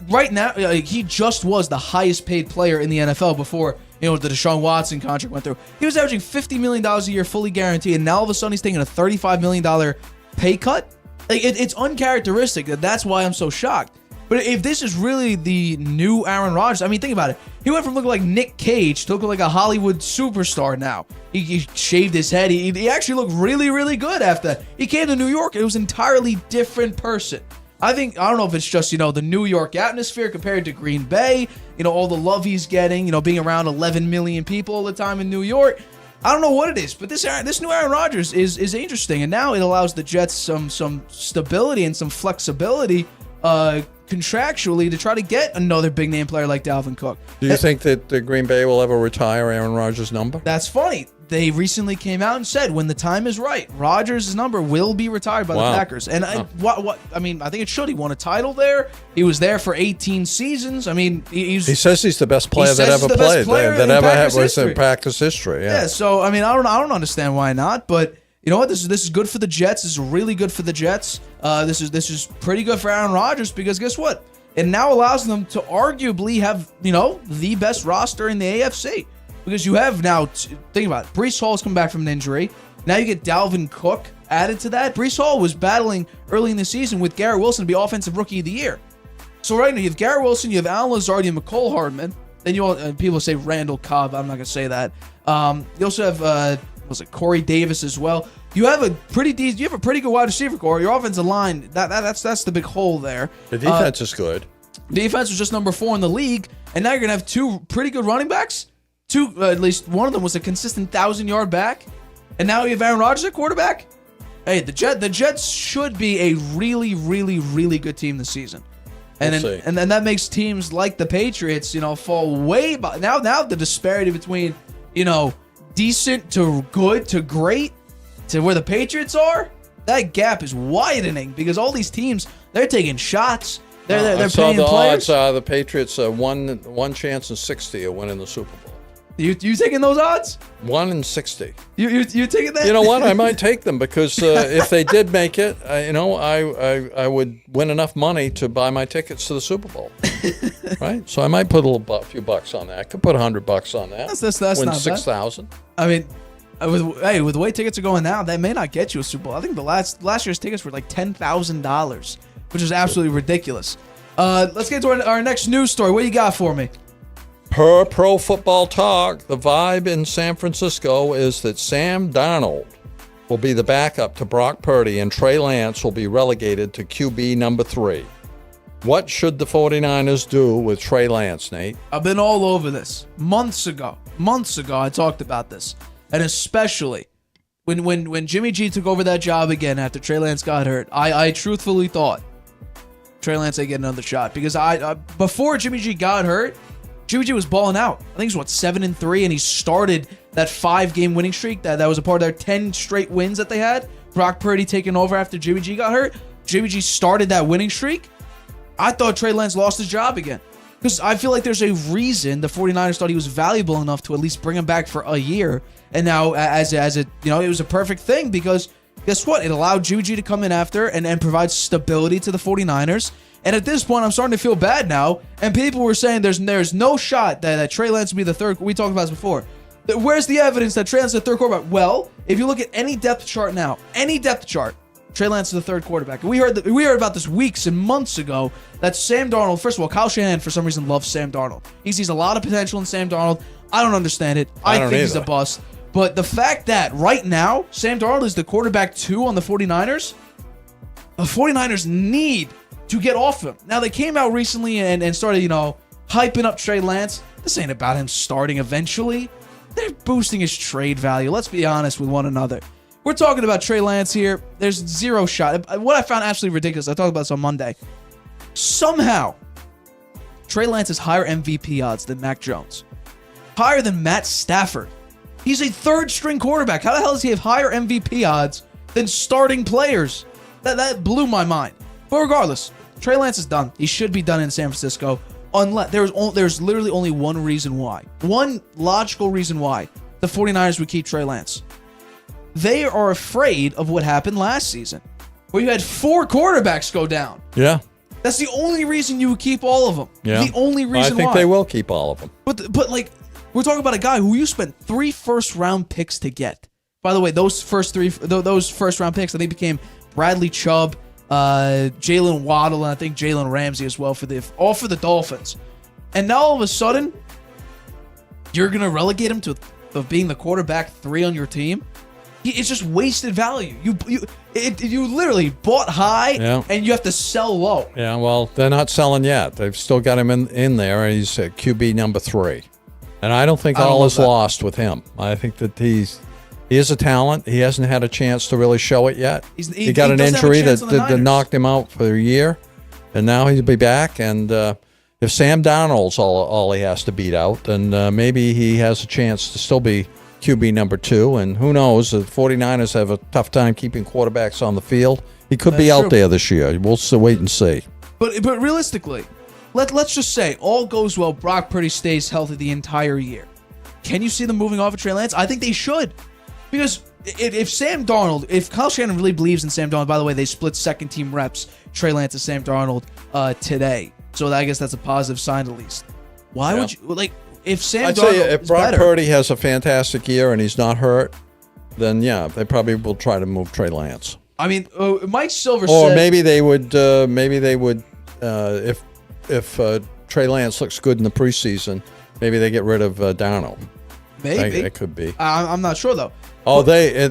Right now, he just was the highest paid player in the NFL before the Deshaun Watson contract went through. He was averaging $50 million a year, fully guaranteed, and now all of a sudden he's taking a $35 million pay cut. Like it's uncharacteristic. That's why I'm so shocked. But if this is really the new Aaron Rodgers, I mean, think about it. He went from looking like Nick Cage to looking like a Hollywood superstar now. He shaved his head. He actually looked really, really good after that. He came to New York. It was an entirely different person. I don't know if it's just, the New York atmosphere compared to Green Bay, all the love he's getting, being around 11 million people all the time in New York. I don't know what it is, but this new Aaron Rodgers is interesting. And now it allows the Jets some stability and some flexibility contractually to try to get another big name player like Dalvin Cook. Do you think that the Green Bay will ever retire Aaron Rodgers' number? That's funny. They recently came out and said when the time is right, Rodgers' number will be retired by the Packers. And I think it should. He won a title there. He was there for 18 seasons. I mean, he says he's the best player that ever played, that ever was in Packers history. Yeah. So I mean, I don't understand why not, but. You know what? This is good for the Jets. This is really good for the Jets. This is pretty good for Aaron Rodgers because guess what? It now allows them to arguably have the best roster in the AFC because you have now. Think about it. Breece Hall's come back from an injury. Now you get Dalvin Cook added to that. Breece Hall was battling early in the season with Garrett Wilson to be Offensive Rookie of the Year. So right now you have Garrett Wilson, you have Allen Lazard, you have McCole Hardman. Then people say Randall Cobb. I'm not gonna say that. You also have. Corey Davis as well. You have a pretty good wide receiver core. Your offensive line, that's the big hole there. The defense is good. Defense was just number 4 in the league, and now you're gonna have 2 pretty good running backs. At least one of them was a consistent 1,000-yard back, and now you have Aaron Rodgers at quarterback. Hey, the Jets should be a really, really, really good team this season. And then that makes teams like the Patriots, fall way by. Now the disparity between, decent to good to great to where the Patriots are, that gap is widening because all these teams, they're taking shots. They're paying players. Odds the Patriots one chance in 60 of winning the Super Bowl. You taking those odds? 1 in 60. You taking that? You know what? I might take them because if they did make it, I would win enough money to buy my tickets to the Super Bowl. Right? So I might put a few bucks on that. I could put $100 on that. That's win not 6,000. I mean, with the way tickets are going now, that may not get you a Super Bowl. I think the last year's tickets were like $10,000, which is absolutely ridiculous. Let's get to our next news story. What do you got for me? Per Pro Football Talk, the vibe in San Francisco is that Sam Darnold will be the backup to Brock Purdy and Trey Lance will be relegated to QB number 3. What should the 49ers do with Trey Lance, Nate? I've been all over this. Months ago, I talked about this. And especially when Jimmy G took over that job again after Trey Lance got hurt, I truthfully thought Trey Lance ain't getting another shot because before Jimmy G got hurt, Jimmy G was balling out. I think he's 7-3, and he started that 5-game winning streak that was a part of their 10 straight wins that they had. Brock Purdy taking over after Jimmy G got hurt. Jimmy G started that winning streak. I thought Trey Lance lost his job again because I feel like there's a reason the 49ers thought he was valuable enough to at least bring him back for a year. And now, as it was a perfect thing because Guess what? It allowed Juju to come in after and provide stability to the 49ers. And at this point, I'm starting to feel bad now. And people were saying there's no shot that Trey Lance will be the third. We talked about this before. Where's the evidence that Trey Lance is the third quarterback? Well, if you look at any depth chart now, Trey Lance is the third quarterback. And we heard about this weeks and months ago that Sam Darnold, first of all, Kyle Shanahan for some reason loves Sam Darnold. He sees a lot of potential in Sam Darnold. I don't understand it. I think he's a bust. But the fact that right now, Sam Darnold is the quarterback 2 on the 49ers, the 49ers need to get off him. Now, they came out recently and started, hyping up Trey Lance. This ain't about him starting eventually. They're boosting his trade value. Let's be honest with one another. We're talking about Trey Lance here. There's zero shot. What I found absolutely ridiculous, I talked about this on Monday. Somehow, Trey Lance has higher MVP odds than Mac Jones. Higher than Matt Stafford. He's a third-string quarterback. How the hell does he have higher MVP odds than starting players? That blew my mind. But regardless, Trey Lance is done. He should be done in San Francisco. Unless there's literally only one reason why. One logical reason why the 49ers would keep Trey Lance. They are afraid of what happened last season, where you had 4 quarterbacks go down. Yeah. That's the only reason you would keep all of them. Yeah. The only reason why. I think they will keep all of them. But we're talking about a guy who you spent 3 first-round picks to get. By the way, those first round picks, I think, became Bradley Chubb, Jalen Waddle, and I think Jalen Ramsey as well all for the Dolphins. And now all of a sudden, you're gonna relegate him to being the quarterback 3 on your team. It's just wasted value. You literally bought high, and you have to sell low. Yeah, well, they're not selling yet. They've still got him in there, and he's QB number 3. And I don't think all is lost with him. I think that he is a talent. He hasn't had a chance to really show it yet. He got an injury that knocked him out for a year, and now he'll be back. And if Sam Darnold's all he has to beat out, then maybe he has a chance to still be QB number 2. And who knows? The 49ers have a tough time keeping quarterbacks on the field. He could be out there this year. We'll wait and see. But realistically, let's just say all goes well. Brock Purdy stays healthy the entire year. Can you see them moving off of Trey Lance? I think they should. Because if Kyle Shanahan really believes in Sam Darnold, by the way, they split second-team reps, Trey Lance and Sam Darnold, today. So I guess that's a positive sign at least. Why would you, if Sam Darnold if Brock Purdy has a fantastic year and he's not hurt, then they probably will try to move Trey Lance. I mean, Mike Silver said... Or maybe they would, if Trey Lance looks good in the preseason, maybe they get rid of Darnold. Maybe. It could be. I'm not sure, though. Oh,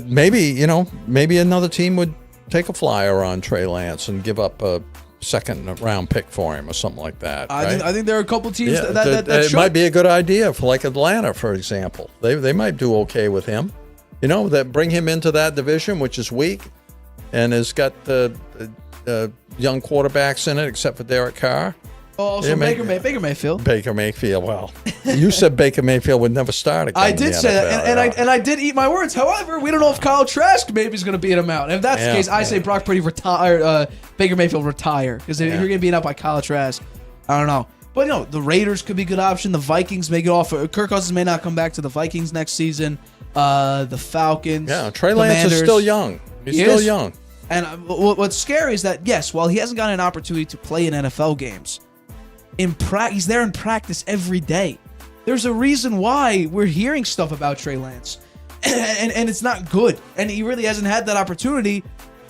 maybe another team would take a flyer on Trey Lance and give up a second-round pick for him or something like that. Right? I think there are a couple teams that it might be a good idea for Atlanta, for example. They might do okay with him. That bring him into that division, which is weak, and has got the young quarterbacks in it, except for Derek Carr. Also, Baker Mayfield. Baker Mayfield. Well, you said Baker Mayfield would never start again. I did say that, and I did eat my words. However, we don't know if Kyle Trask maybe is going to beat him out. And if that's the case, I say Brock Purdy retire, Baker Mayfield retire, because if you're going to beat out by Kyle Trask, I don't know. But the Raiders could be a good option. The Vikings may get off. Kirk Cousins may not come back to the Vikings next season. The Falcons. Yeah, Trey Lance is still young. He's still young. And what's scary is that while he hasn't gotten an opportunity to play in NFL games, he's there in practice every day. There's a reason why we're hearing stuff about Trey Lance, and it's not good. And he really hasn't had that opportunity.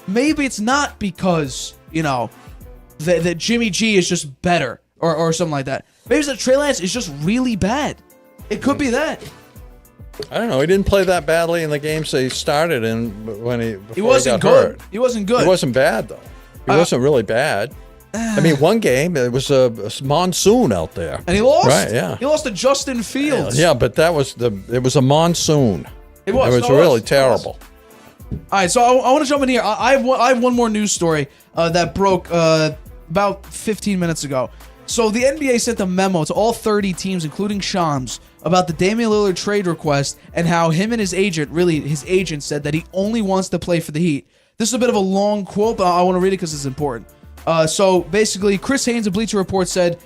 Maybe it's not because that Jimmy G is just better or something like that. Maybe it's that Trey Lance is just really bad. It could be that. I don't know. He didn't play that badly in the games they started in before he wasn't got good. Hurt. He wasn't good. He wasn't bad though. He wasn't really bad. I mean, one game, it was a monsoon out there. And he lost? Right, yeah. He lost to Justin Fields. Yeah, but it was a monsoon. It was. It was really terrible. All right, so I want to jump in here. I have one more news story that broke about 15 minutes ago. So the NBA sent a memo to all 30 teams, including Shams, about the Damian Lillard trade request and how him and his agent said that he only wants to play for the Heat. This is a bit of a long quote, but I want to read it because it's important. So basically, Chris Haynes of Bleacher Report said,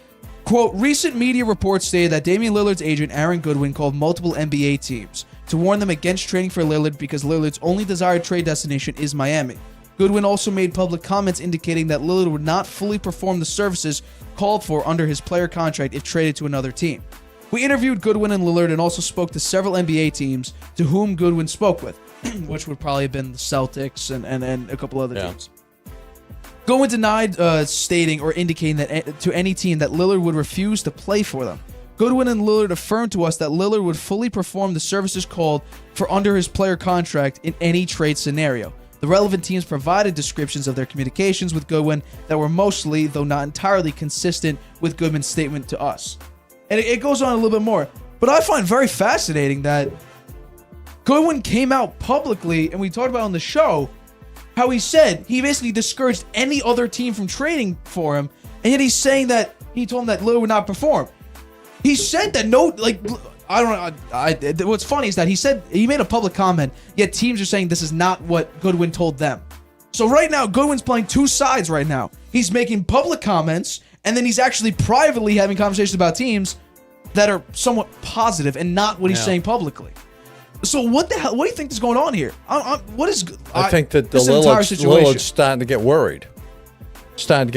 quote, recent media reports stated that Damian Lillard's agent, Aaron Goodwin, called multiple NBA teams, to warn them against trading for Lillard because Lillard's only desired trade destination is Miami. Goodwin also made public comments indicating that Lillard would not fully perform the services called for under his player contract if traded to another team. We interviewed Goodwin and Lillard and also spoke to several NBA teams to whom Goodwin spoke with, which would probably have been the Celtics and a couple other teams. Goodwin denied stating or indicating that to any team that Lillard would refuse to play for them. Goodwin and Lillard affirmed to us that Lillard would fully perform the services called for under his player contract in any trade scenario. The relevant teams provided descriptions of their communications with Goodwin that were mostly, though not entirely, consistent with Goodwin's statement to us. And it goes on a little bit more. But I find very fascinating that Goodwin came out publicly, and we talked about on the show, how he said he basically discouraged any other team from trading for him, and yet he's saying that he told him that Lillard would not perform. He said that I don't know. What's funny is that he said he made a public comment, yet teams are saying this is not what Goodwin told them. So right now, Goodwin's playing two sides right now. He's making public comments, and then he's actually privately having conversations about teams that are somewhat positive and not what he's saying publicly. So what the hell? What do you think is going on here? I think that Lillard's starting to get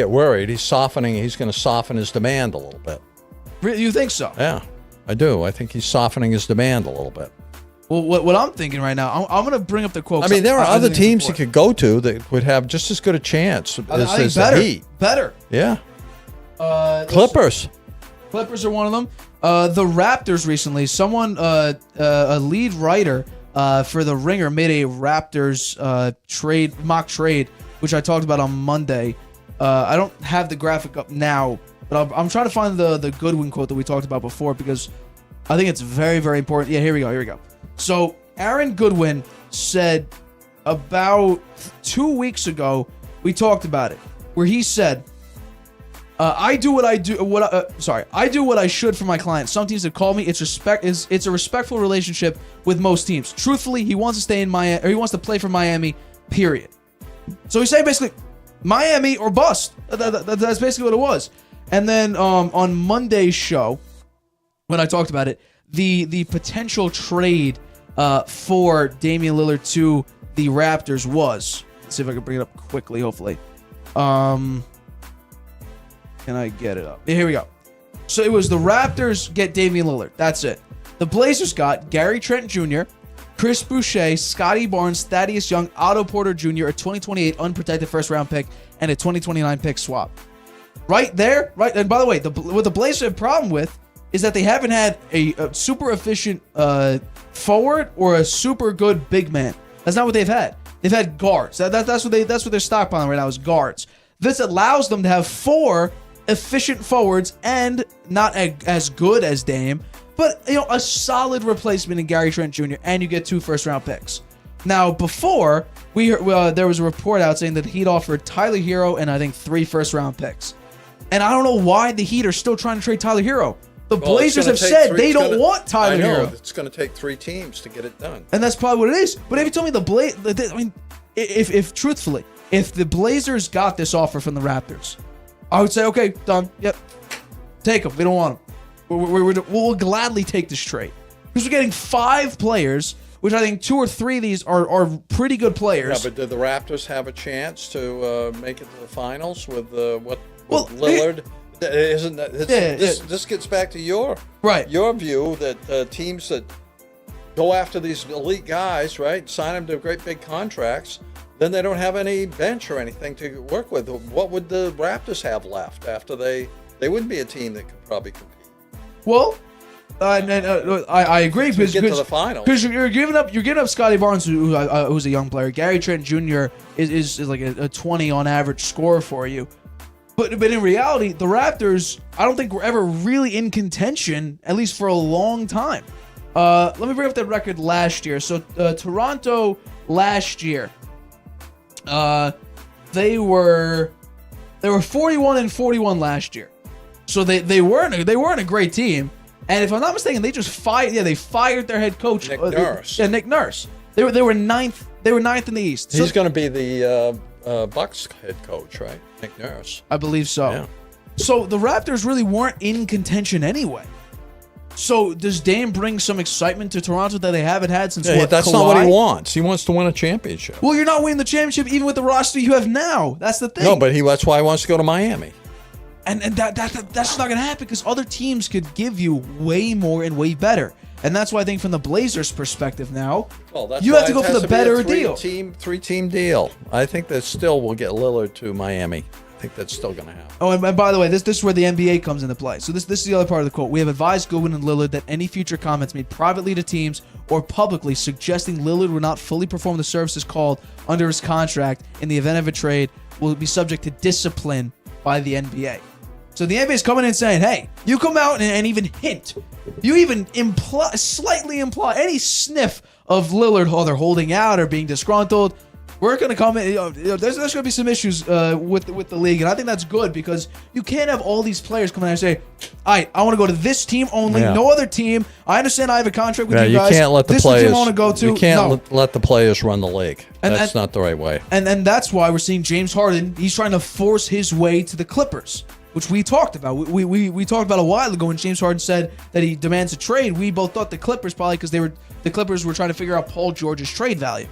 worried. He's softening. He's going to soften his demand a little bit. Really, you think so? Yeah, I do. I think he's softening his demand a little bit. Well, what I'm thinking right now, I'm going to bring up the quote. I mean, there are other teams he could go to that would have just as good a chance as the Heat. Better. Yeah. Clippers. Clippers are one of them. The Raptors recently, a lead writer for The Ringer made a Raptors mock trade, which I talked about on Monday. I don't have the graphic up now, but I'm trying to find the Goodwin quote that we talked about before because I think it's very, very important. Yeah, here we go. So Aaron Goodwin said about 2 weeks ago, we talked about it, where he said, I do what I should for my clients. Some teams have called me. It's a respectful relationship with most teams. Truthfully, he wants to stay in Miami, or he wants to play for Miami, period. So he's saying basically Miami or bust. That's basically what it was. And then on Monday's show, when I talked about it, the potential trade for Damian Lillard to the Raptors was, let's see if I can bring it up quickly, hopefully. Can I get it up? Yeah, here we go. So it was the Raptors get Damian Lillard. That's it. The Blazers got Gary Trent Jr., Chris Boucher, Scotty Barnes, Thaddeus Young, Otto Porter Jr., a 2028 unprotected first-round pick, and a 2029 pick swap. Right there, right? And by the way, what the Blazers have a problem with is that they haven't had a super efficient forward or a super good big man. That's not what they've had. They've had guards. That's what they're stockpiling right now is guards. This allows them to have 4 efficient forwards and not as good as Dame, but a solid replacement in Gary Trent Jr. and you get 2 first-round picks. Now, before we heard, there was a report out saying that the Heat offered Tyler Hero and I think 3 first-round picks, and I don't know why the Heat are still trying to trade Tyler Hero. The Blazers have said they don't want Tyler Hero. It's going to take 3 teams to get it done, and that's probably what it is. But if you told me if truthfully, if the Blazers got this offer from the Raptors, I would say, okay, done. Yep. Take them. We don't want them. We'll gladly take this trade. Because we're getting 5 players, which I think 2 or 3 of these are pretty good players. Yeah, but did the Raptors have a chance to make it to the finals with Lillard? This gets back to your view that teams that go after these elite guys, right, sign them to great big contracts, then they don't have any bench or anything to work with. What would the Raptors have left after they wouldn't be a team that could probably compete? Well, I agree because get to the finals. Because you're giving up Scotty Barnes, who's a young player. Gary Trent Jr. is like a 20 on average scorer for you. But in reality, the Raptors, I don't think were ever really in contention, at least for a long time. Let me bring up that record last year. So Toronto last year, they were 41-41 last year. So they weren't a great team. And if I'm not mistaken, they just fired their head coach, Nick Nurse. Nick Nurse. They were ninth. They were ninth in the East. He's going to be the Bucks head coach, right? Nick Nurse. I believe so. Yeah. So the Raptors really weren't in contention anyway. So does Dame bring some excitement to Toronto that they haven't had since what? That's Kawhi? not what he wants. He wants to win a championship. Well, you're not winning the championship even with the roster you have now. That's the thing. No, but that's why he wants to go to Miami. And that's not going to happen because other teams could give you way more and way better. And that's why I think from the Blazers' perspective now, you have to go for the better deal. Three-team deal. I think that still will get Lillard to Miami. I think that's still going to happen. Oh, and by the way, this is where the NBA comes into play. So this is the other part of the quote. We have advised Goodwin and Lillard that any future comments made privately to teams or publicly suggesting Lillard would not fully perform the services called under his contract in the event of a trade will be subject to discipline by the NBA. So the NBA is coming in saying, hey, you come out and even hint. You even slightly imply any sniff of Lillard either holding out or being disgruntled. We're going to come in. There's going to be some issues with the league, and I think that's good because you can't have all these players come in and say, "All right, I want to go to this team only, no other team. I understand I have a contract with you guys. You can't let the this players. Team I want to go to. You can't let the players run the league. That's not the right way. And that's why we're seeing James Harden. He's trying to force his way to the Clippers, which we talked about. We talked about a while ago when James Harden said that he demands a trade. We both thought the Clippers probably because the Clippers were trying to figure out Paul George's trade value.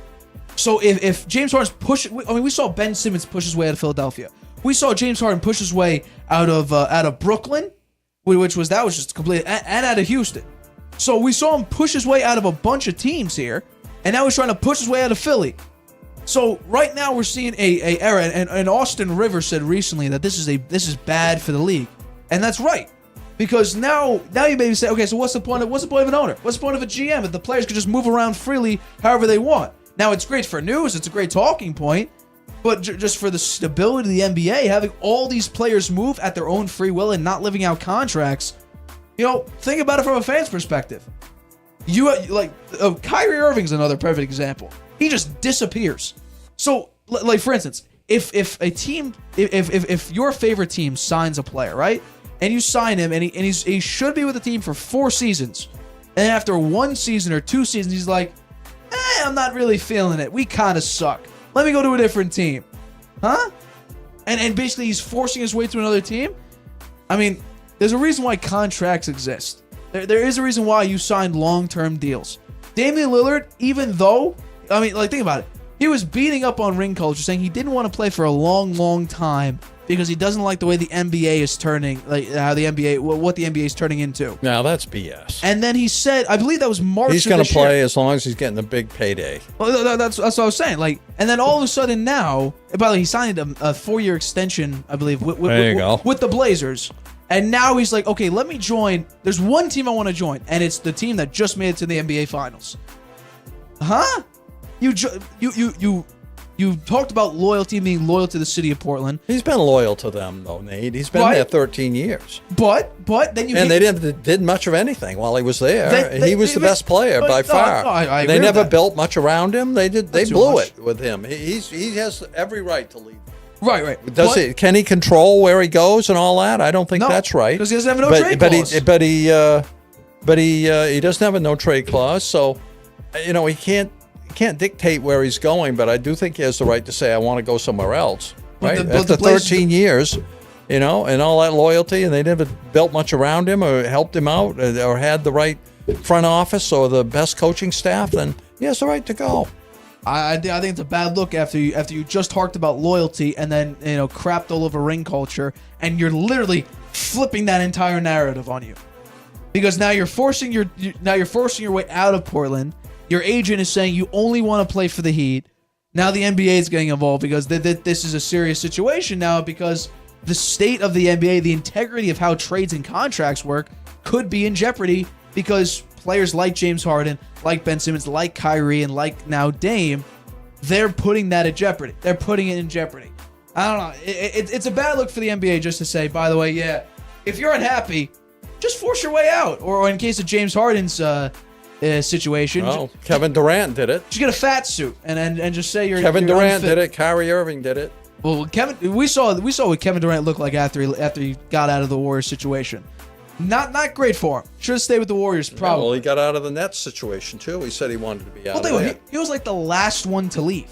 So if James Harden's we saw Ben Simmons push his way out of Philadelphia. We saw James Harden push his way out of Brooklyn, which was just complete, and out of Houston. So we saw him push his way out of a bunch of teams here, and now he's trying to push his way out of Philly. So right now we're seeing a era, and Austin Rivers said recently that this is bad for the league, and that's right. Because now you maybe say, okay, so what's the point of an owner? What's the point of a GM if the players could just move around freely however they want? Now, it's great for news. It's a great talking point. But just for the stability of the NBA, having all these players move at their own free will and not living out contracts, think about it from a fan's perspective. Kyrie Irving's another perfect example. He just disappears. So, like for instance, if your favorite team signs a player, right, and you sign him, and he should be with the team for 4 seasons, and after 1 season or 2 seasons, he's like, I'm not really feeling it. We kind of suck. Let me go to a different team. Huh? And basically he's forcing his way to another team. I mean, there's a reason why contracts exist. There is a reason why you signed long-term deals. Damian Lillard, even though, think about it. He was beating up on ring culture, saying he didn't want to play for a long, long time because he doesn't like the way the NBA is turning, what the NBA is turning into. Now that's BS. And then he said, I believe that was March. He's going to play as long as he's getting a big payday. Well, that's what I was saying. And then all of a sudden now, by the way, he signed a 4-year extension, I believe, with the Blazers. And now he's like, okay, let me join. There's one team I want to join, and it's the team that just made it to the NBA Finals. Huh? You talked about loyalty, being loyal to the city of Portland. He's been loyal to them, though, Nate. He's been there 13 years. But then you... And they did much of anything while he was there. He was the best player by far. I they never that. built much around him. They blew it with him. He has every right to leave. Right. Can he control where he goes and all that? I don't think that's right. Because he doesn't have no trade clause. But he doesn't have a no trade clause, so he can't dictate where he's going, but I do think he has the right to say, I want to go somewhere else. Right? After 13 years, and all that loyalty, and they never built much around him or helped him out or had the right front office or the best coaching staff, then he has the right to go. I think it's a bad look after you just talked about loyalty and then crapped all over ring culture, and you're literally flipping that entire narrative on you, because now you're forcing your way out of Portland. Your agent is saying you only want to play for the Heat. Now the NBA is getting involved because this is a serious situation now, because the state of the NBA, the integrity of how trades and contracts work, could be in jeopardy because players like James Harden, like Ben Simmons, like Kyrie, and like now Dame, they're putting that at jeopardy. They're putting it in jeopardy. I don't know. It's a bad look for the NBA just to say, by the way, if you're unhappy, just force your way out. Or in case of James Harden's situation. Well, Kevin Durant did it. Just get a fat suit and just say you're Kevin you're Durant unfit. did it. Kyrie Irving did it. Well, we saw what Kevin Durant looked like after he got out of the Warriors situation. Not great for him. Should have stayed with the Warriors, probably. Well, he got out of the Nets situation too. He said he wanted to be out of there. He was like the last one to leave.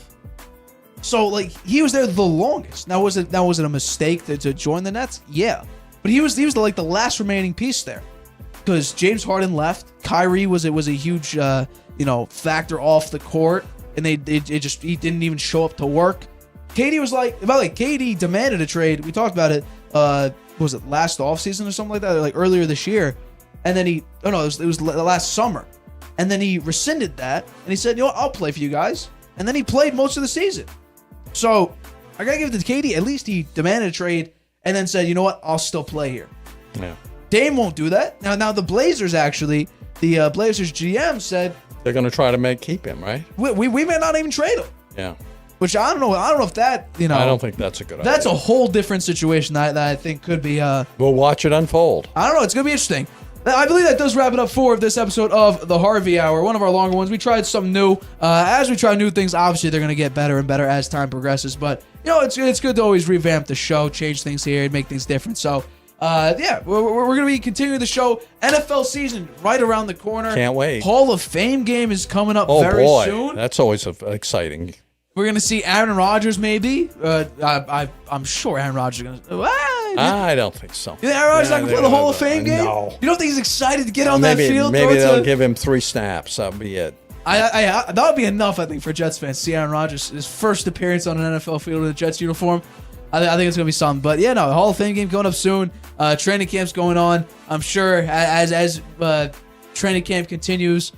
So he was there the longest. Now was it a mistake to join the Nets? Yeah, but he was like the last remaining piece there. because James Harden left. Kyrie was a huge factor off the court, and he didn't even show up to work. KD was like, by the way, KD demanded a trade. We talked about it. Was it last offseason or something like that, or like earlier this year? And then it was last summer, and then he rescinded that, and he said, I'll play for you guys. And then he played most of the season. So I gotta give it to KD. At least he demanded a trade and then said, I'll still play here. Yeah. Dame won't do that. Now the Blazers actually, the Blazers GM said they're gonna try to keep him, right? We may not even trade him. Yeah. Which I don't know. I don't know if that I don't think that's a good idea. That's a whole different situation that I think could be. We'll watch it unfold. I don't know. It's gonna be interesting. I believe that does wrap it up for this episode of the Harvey Hour, one of our longer ones. We tried something new. As we try new things, obviously they're going to get better and better as time progresses. But, it's good to always revamp the show, change things here, and make things different. So, we're going to be continuing the show. NFL season right around the corner. Can't wait. Hall of Fame game is coming up very soon. That's always exciting. We're going to see Aaron Rodgers maybe. I'm sure Aaron Rodgers is going to... I don't think so. You think Aaron Rodgers not going to play the Hall of Fame game? No. You don't think he's excited to get on that field? Maybe they'll give him 3 snaps. That'll be it. That would be enough, I think, for Jets fans to see Aaron Rodgers, his first appearance on an NFL field in a Jets uniform. I think it's going to be something. But, Hall of Fame game coming up soon. Training camp's going on. I'm sure as training camp continues,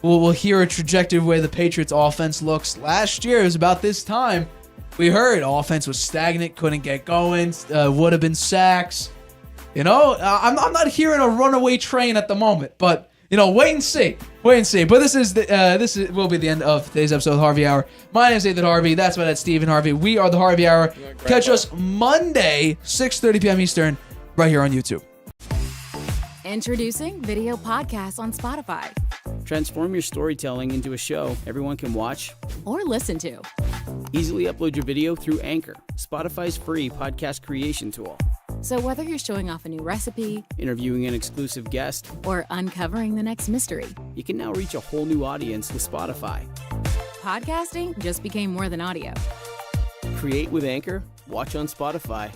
we'll hear a trajectory of the way the Patriots offense looks. Last year, it was about this time, we heard offense was stagnant, couldn't get going, would have been sacks. I'm not hearing a runaway train at the moment, but wait and see. But this will be the end of today's episode of the Harvey Hour. My name is Nathan Harvey. That's my dad, Stephen Harvey. We are the Harvey Hour. Catch us Monday, 6:30 p.m. Eastern, right here on YouTube. Introducing video podcasts on Spotify. Transform your storytelling into a show everyone can watch or listen to. Easily upload your video through Anchor, Spotify's free podcast creation tool. So whether you're showing off a new recipe, interviewing an exclusive guest, or uncovering the next mystery, you can now reach a whole new audience with Spotify. Podcasting just became more than audio. Create with Anchor, watch on Spotify.